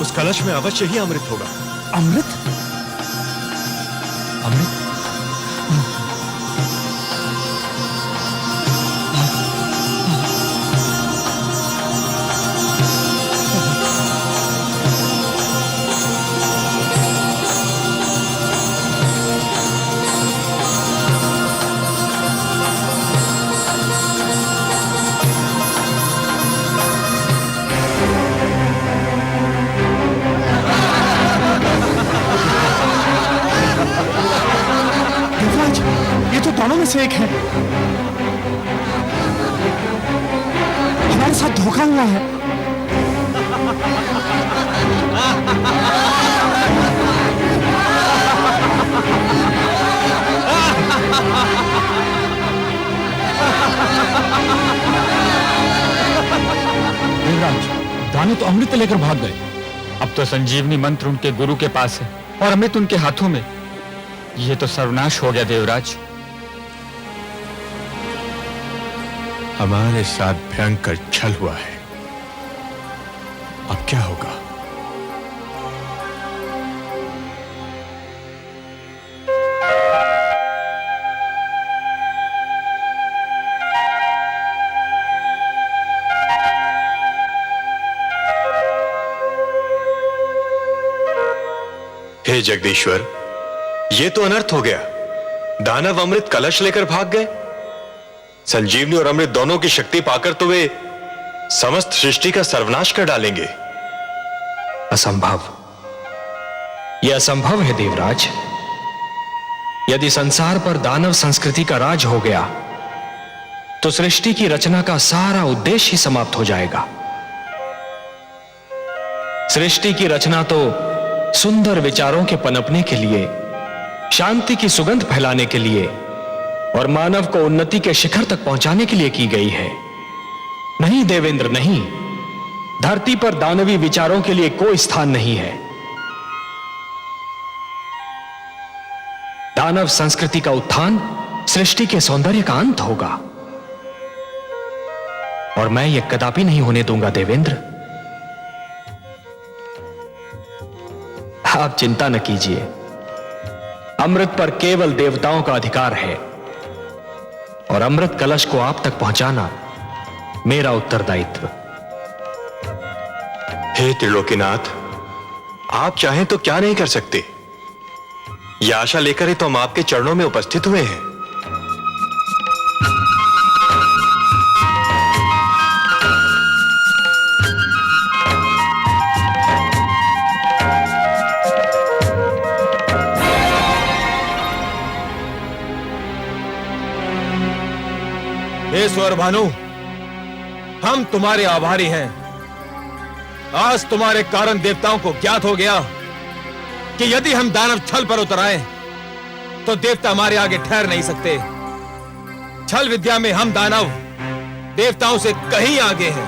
उस कलश में अवश्य ही अमृत होगा। अमृत? अमृत? दोनों में से एक है। हमारे साथ धोखा हुआ है। देवराज, दानव तो अमृत लेकर भाग गए। अब तो संजीवनी मंत्र उनके गुरु के पास है और अमृत उनके हाथों में। यह तो सर्वनाश हो गया देवराज। हमारे साथ भयंकर छल हुआ है। अब क्या होगा? हे जगदीश्वर, ये तो अनर्थ हो गया। दानव अमृत कलश लेकर भाग गए। संजीवनी और अमृत दोनों की शक्ति पाकर तो वे समस्त सृष्टि का सर्वनाश कर डालेंगे। असंभव। यह असंभव है देवराज। यदि संसार पर दानव संस्कृति का राज हो गया तो सृष्टि की रचना का सारा उद्देश्य ही समाप्त हो जाएगा। सृष्टि की रचना तो सुंदर विचारों के पनपने के लिए, शांति की सुगंध फैलाने के लिए और मानव को उन्नति के शिखर तक पहुंचाने के लिए की गई है। नहीं देवेंद्र, नहीं। धरती पर दानवी विचारों के लिए कोई स्थान नहीं है। दानव संस्कृति का उत्थान सृष्टि के सौंदर्य का अंत होगा, और मैं यह कदापि नहीं होने दूंगा देवेंद्र। आप चिंता न कीजिए, अमृत पर केवल देवताओं का अधिकार है, और अमृत कलश को आप तक पहुंचाना मेरा उत्तरदायित्व। हे त्रिलोकीनाथ, आप चाहें तो क्या नहीं कर सकते। यह आशा लेकर ही तो हम आपके चरणों में उपस्थित हुए हैं। हे स्वर भानु, हम तुम्हारे आभारी हैं। आज तुम्हारे कारण देवताओं को ज्ञात हो गया कि यदि हम दानव छल पर उतर आए तो देवता हमारे आगे ठहर नहीं सकते। छल विद्या में हम दानव देवताओं से कहीं आगे हैं।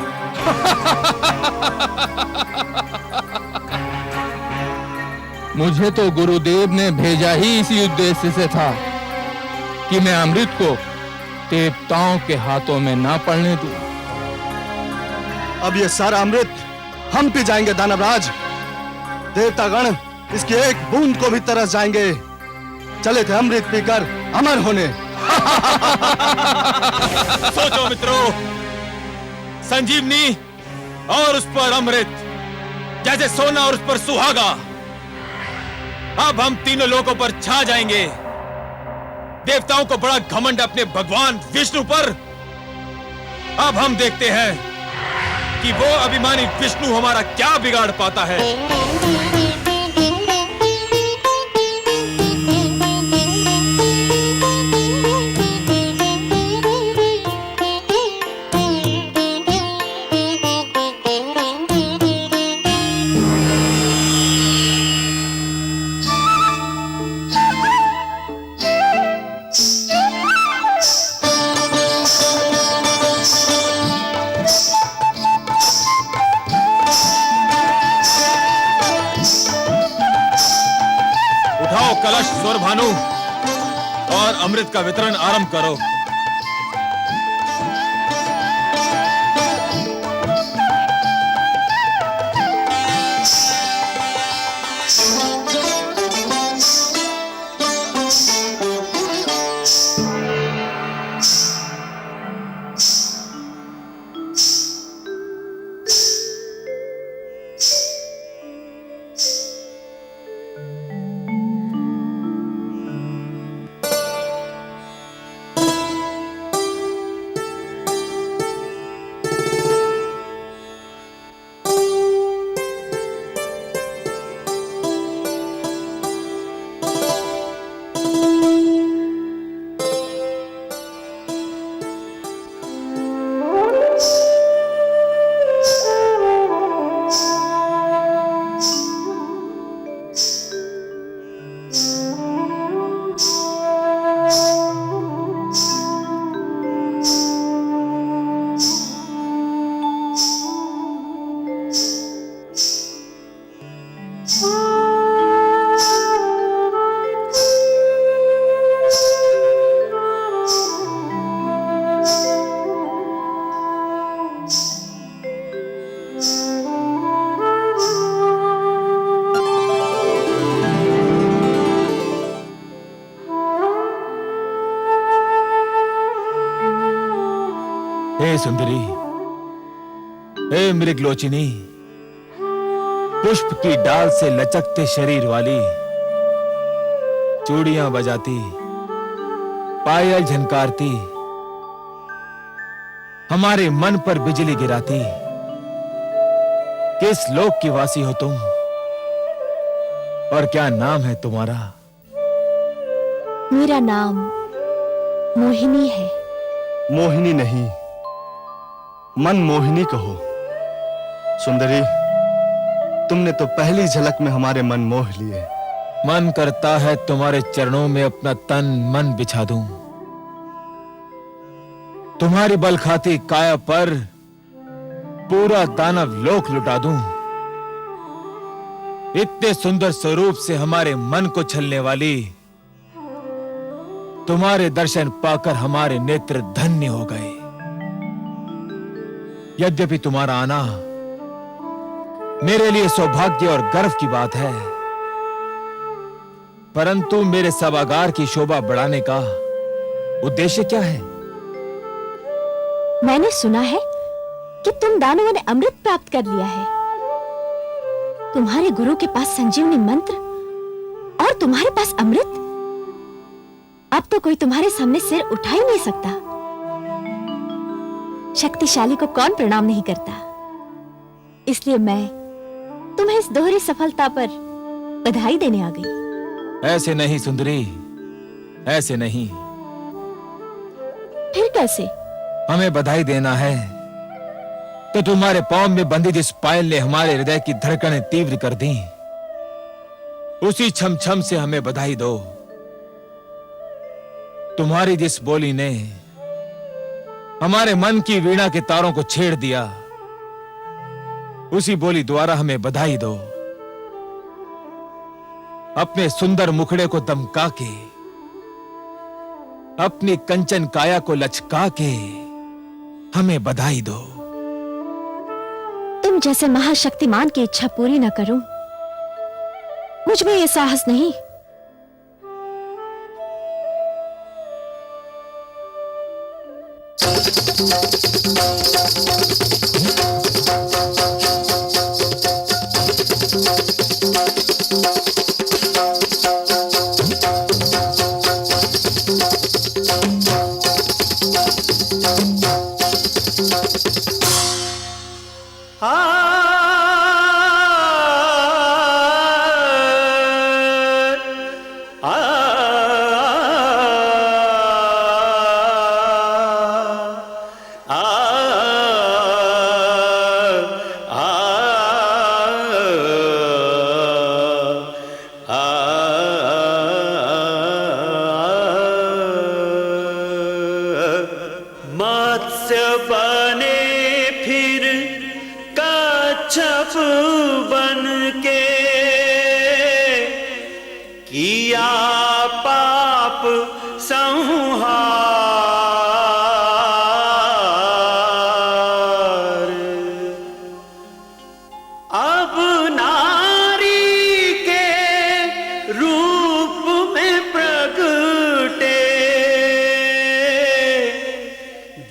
मुझे तो गुरुदेव ने भेजा ही इसी उद्देश्य से था कि मैं अमृत को देवताओं के हाथों में ना पड़ने दूं। अब ये सारा अमृत हम पी जाएंगे दानवराज। देवतागण इसकी एक बूंद को भी तरस जाएंगे। चले थे अमृत पीकर अमर होने। सोचो मित्रों, संजीवनी और उस पर अमृत, जैसे सोना और उस पर सुहागा। अब हम तीनों लोगों पर छा जाएंगे। देवताओं को बड़ा घमंड अपने भगवान विष्णु पर। अब हम देखते हैं कि वो अभिमानी विष्णु हमारा क्या बिगाड़ पाता है। कलश स्वर भानु और अमृत का वितरण आरंभ करो। हे सुंदरी, हे मृगलोचिनी, पुष्प की डाल से लचकते शरीर वाली, चूड़ियां बजाती, पायल झनकारती, हमारे मन पर बिजली गिराती, किस लोक की वासी हो तुम और क्या नाम है तुम्हारा? मेरा नाम मोहिनी है। मोहिनी नहीं, मन मोहिनी कहो। सुंदरी, तुमने तो पहली झलक में हमारे मन मोह लिए। मन करता है तुम्हारे चरणों में अपना तन मन बिछा दूं, तुम्हारी बलखाती काया पर पूरा दानव लोक लुटा दूं। इतने सुंदर स्वरूप से हमारे मन को छलने वाली तुम्हारे दर्शन पाकर हमारे नेत्र धन्य हो गए। यद्यपि तुम्हारा आना मेरे लिए सौभाग्य और गर्व की बात है, परंतु मेरे सभागार की शोभा बढ़ाने का उद्देश्य क्या है? मैंने सुना है कि तुम दानवों ने अमृत प्राप्त कर लिया है। तुम्हारे गुरु के पास संजीवनी मंत्र और तुम्हारे पास अमृत। अब तो कोई तुम्हारे सामने सिर उठा ही नहीं सकता। शक्तिशाली को कौन प्रणाम नहीं करता। इसलिए मैं तुम्हें इस दोहरी सफलता पर बधाई देने आ गई। ऐसे नहीं सुंदरी, ऐसे नहीं। फिर कैसे? हमें बधाई देना है तो तुम्हारे पांव में बंधी जिस पायल ने हमारे हृदय की धड़कनें तीव्र कर दी, उसी छम छम से हमें बधाई दो। तुम्हारी जिस बोली ने हमारे मन की वीणा के तारों को छेड़ दिया, उसी बोली द्वारा हमें बधाई दो। अपने सुंदर मुखड़े को दमका के, अपनी कंचन काया को लचका के हमें बधाई दो। तुम जैसे महाशक्तिमान की इच्छा पूरी न करूं, मुझ में ये साहस नहीं। मत्स्य बने फिर कच्छप बन के, किया पाप संहार। अब नारी के रूप में प्रगटे,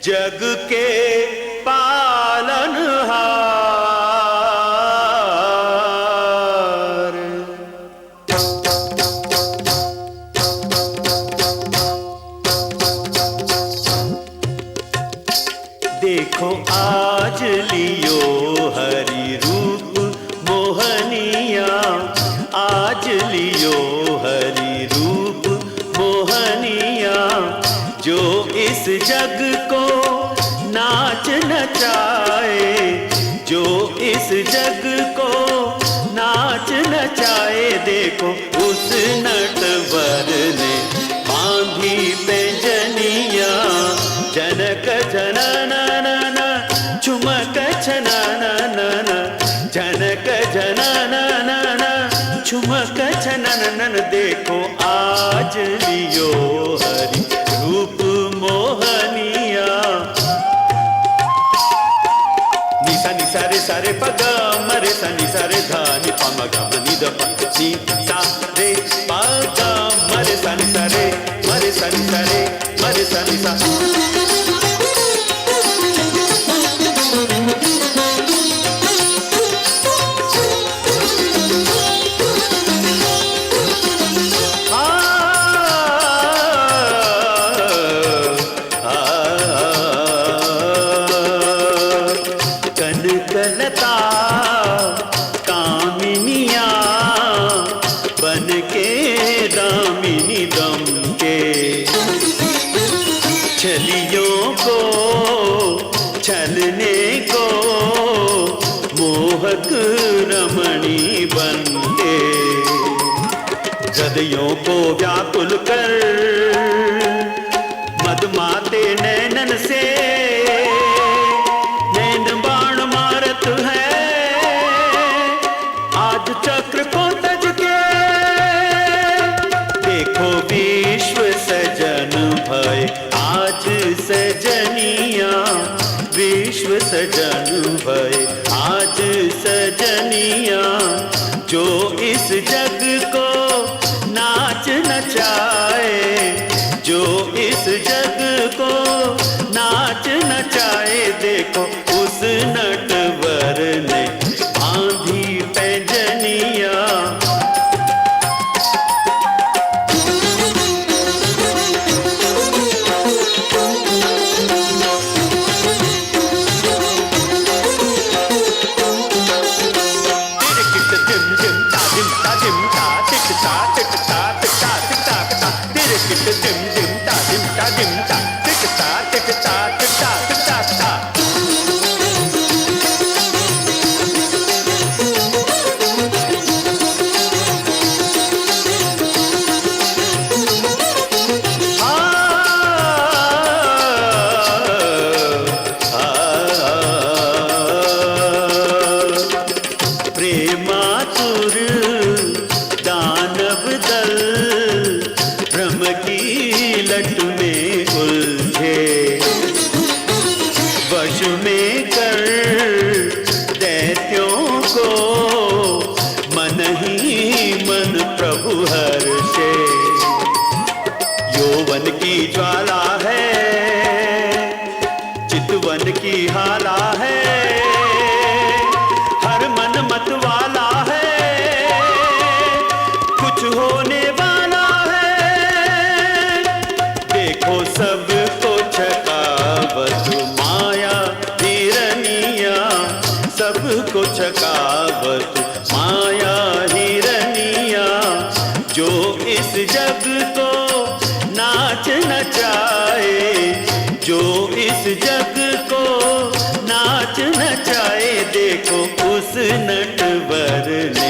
जग के पालनहार। देखो आज लियो हरि रूप मोहनिया, आज लियो हरि रूप मोहनिया, जो इस जग को नाच नचाए, जो इस जग को नाच नचाए। देखो उस नटवर ने बांधी पैंजनिया, जनक जनन झुमक छनन, जनक जनन झुमक छनन। देखो आज लियो हरि रूप मोहनिया। निसा निसा रे सारे पग मरे सा निसा रे धा नि प म ग म नि द प नि सा रे पग मरे सा निसा रे मरे सा निसा रे मरे सा निसा। कनकलता कामिनिया बन के दामिनी दम के, छलियों को छलने को मोहक रमणी बन के, गदयों को व्याकुल कर मदमाते नैनन से नैन बाण मारत है। आज चक्र को तज के देखो विश्व सजन जनिया, जो इस जग को नाच नचाए, जो इस जग को नाच नचाए। देखो उस नटवर ने बांधी पैंजनिया। प्रेमातुर दानव दल भ्रम की लट में उलझे, वश में कर दैत्यों को मन ही मन प्रभु हर्षे। यौवन की ज्वाला है, चितवन की हाला है, हर मन मत वाला है, कुछ होने वाला है। देखो सबको छकावत माया हिरनिया, सबको छकावत माया हिरनिया। जो इस जग को नाच नचाए, जो इस जग को नाच नचाए। देखो उस नटवर ने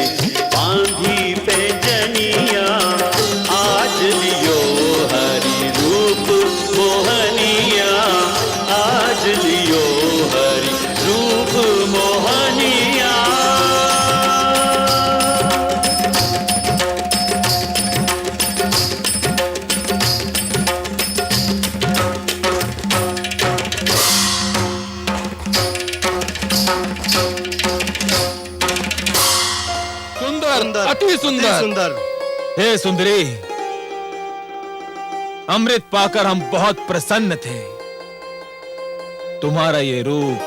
बांधी पैंजनिया। आज लियो हरि रूप मोहनिया, आज लियो हरि रूप मोहनिया। सुंदर, अति सुंदर, सुंदर। हे सुंदरी, अमृत पाकर हम बहुत प्रसन्न थे। तुम्हारा ये रूप,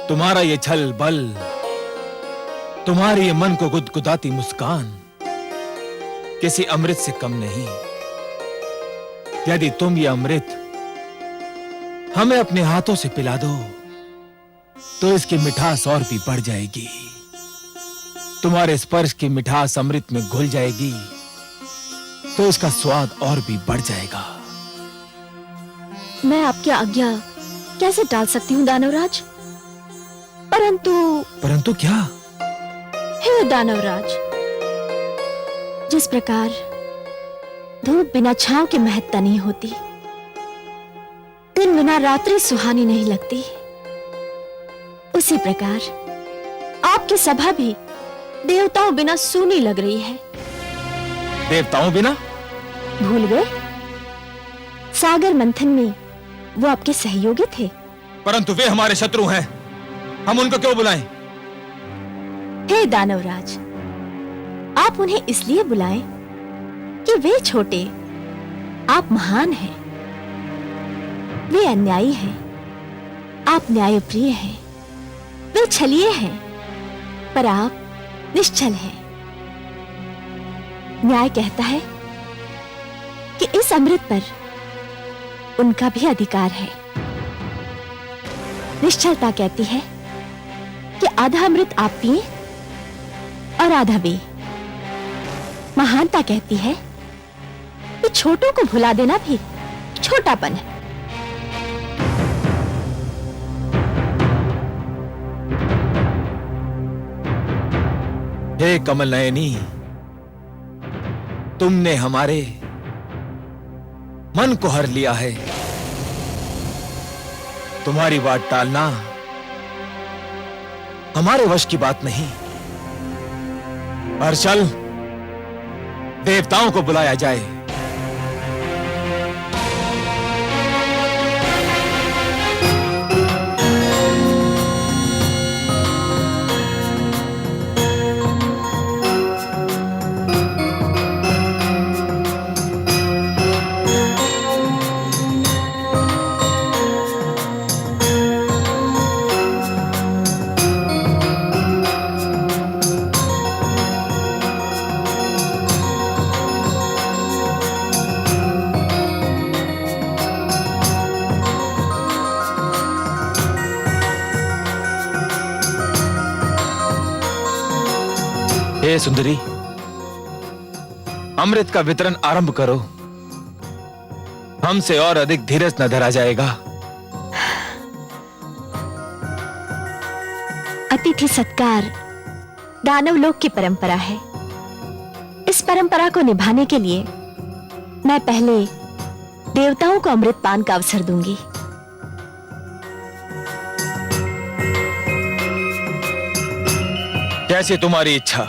तुम्हारा ये छल बल, तुम्हारी ये मन को गुदगुदाती मुस्कान किसी अमृत से कम नहीं। यदि तुम ये अमृत हमें अपने हाथों से पिला दो तो इसकी मिठास और भी बढ़ जाएगी। तुम्हारे स्पर्श की मिठास अमृत में घुल जाएगी तो इसका स्वाद और भी बढ़ जाएगा। मैं आपकी आज्ञा कैसे टाल सकती हूँ दानवराज? परंतु क्या? हे दानवराज, जिस प्रकार धूप बिना छांव के महत्ता नहीं होती, दिन बिना रात्रि सुहानी नहीं लगती, उसी प्रकार आपकी सभा भी देवताओं बिना सूनी लग रही है। देवताओं बिना? भूल गए? सागर मंथन में वो आपके सहयोगी थे। परंतु वे हमारे शत्रु हैं, हम उनको क्यों बुलाएं? हे दानवराज, आप उन्हें इसलिए बुलाएं कि वे छोटे, आप महान हैं। वे अन्यायी हैं, आप न्यायप्रिय हैं। वे छलिए हैं, पर आप निश्चल है। न्याय कहता है कि इस अमृत पर उनका भी अधिकार है। निश्चलता कहती है कि आधा अमृत आप पिए और आधा वे। महानता कहती है कि छोटों को भुला देना भी छोटापन है। हे कमल नयनी, तुमने हमारे मन को हर लिया है। तुम्हारी बात टालना हमारे वश की बात नहीं। और चल, देवताओं को बुलाया जाए। हे सुंदरी, अमृत का वितरण आरंभ करो। हमसे और अधिक धीरज न धरा जाएगा। अतिथि सत्कार दानव लोक की परंपरा है। इस परंपरा को निभाने के लिए मैं पहले देवताओं को अमृत पान का अवसर दूंगी। जैसे तुम्हारी इच्छा।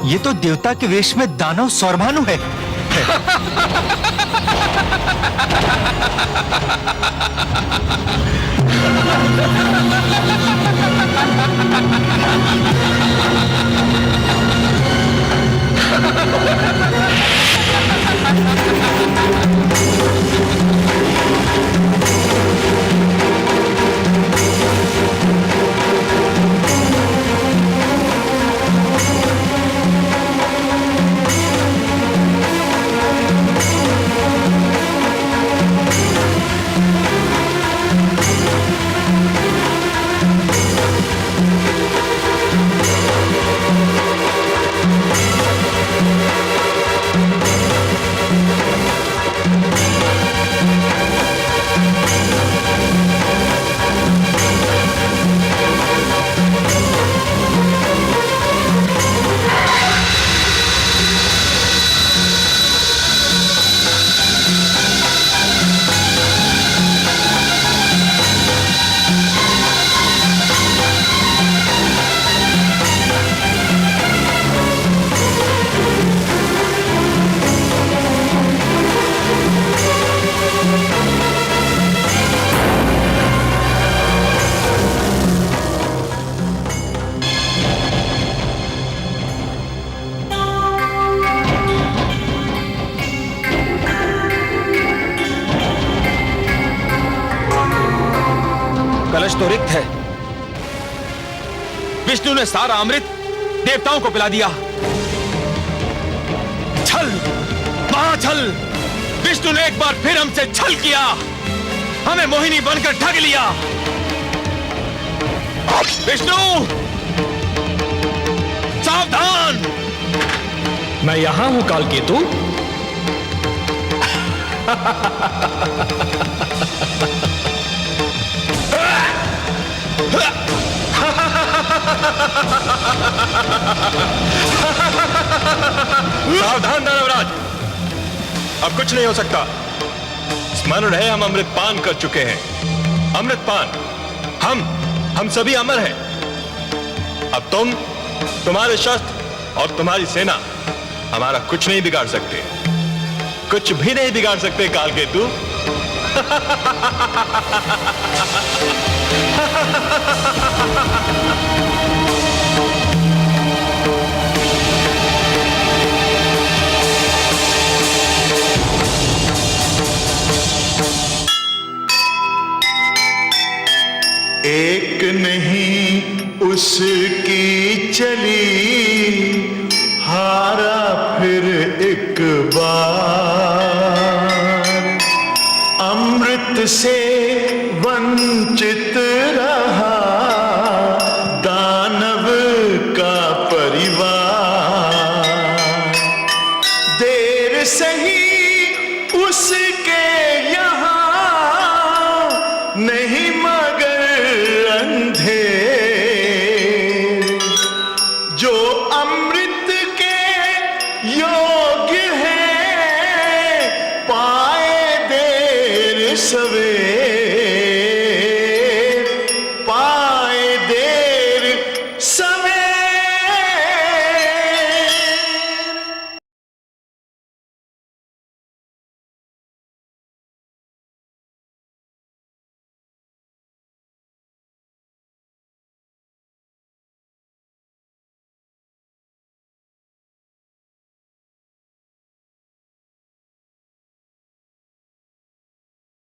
ये तो देवता के वेश में दानव सौरभानु है। कलश तो रिक्त है। विष्णु ने सारा अमृत देवताओं को पिला दिया। छल, महाछल! विष्णु ने एक बार फिर हमसे छल किया, हमें मोहिनी बनकर ठग लिया। विष्णु, सावधान! मैं यहां हूं कालकेतु। सावधान दानवराज, अब कुछ नहीं हो सकता। स्मरण है हम अमृतपान कर चुके हैं। अमृतपान, हम सभी अमर हैं। अब तुम, तुम्हारे शस्त्र और तुम्हारी सेना हमारा कुछ नहीं बिगाड़ सकते, कुछ भी नहीं बिगाड़ सकते कालकेतु। एक नहीं उसकी चली, हारा फिर एक बार। अमृत से वंचित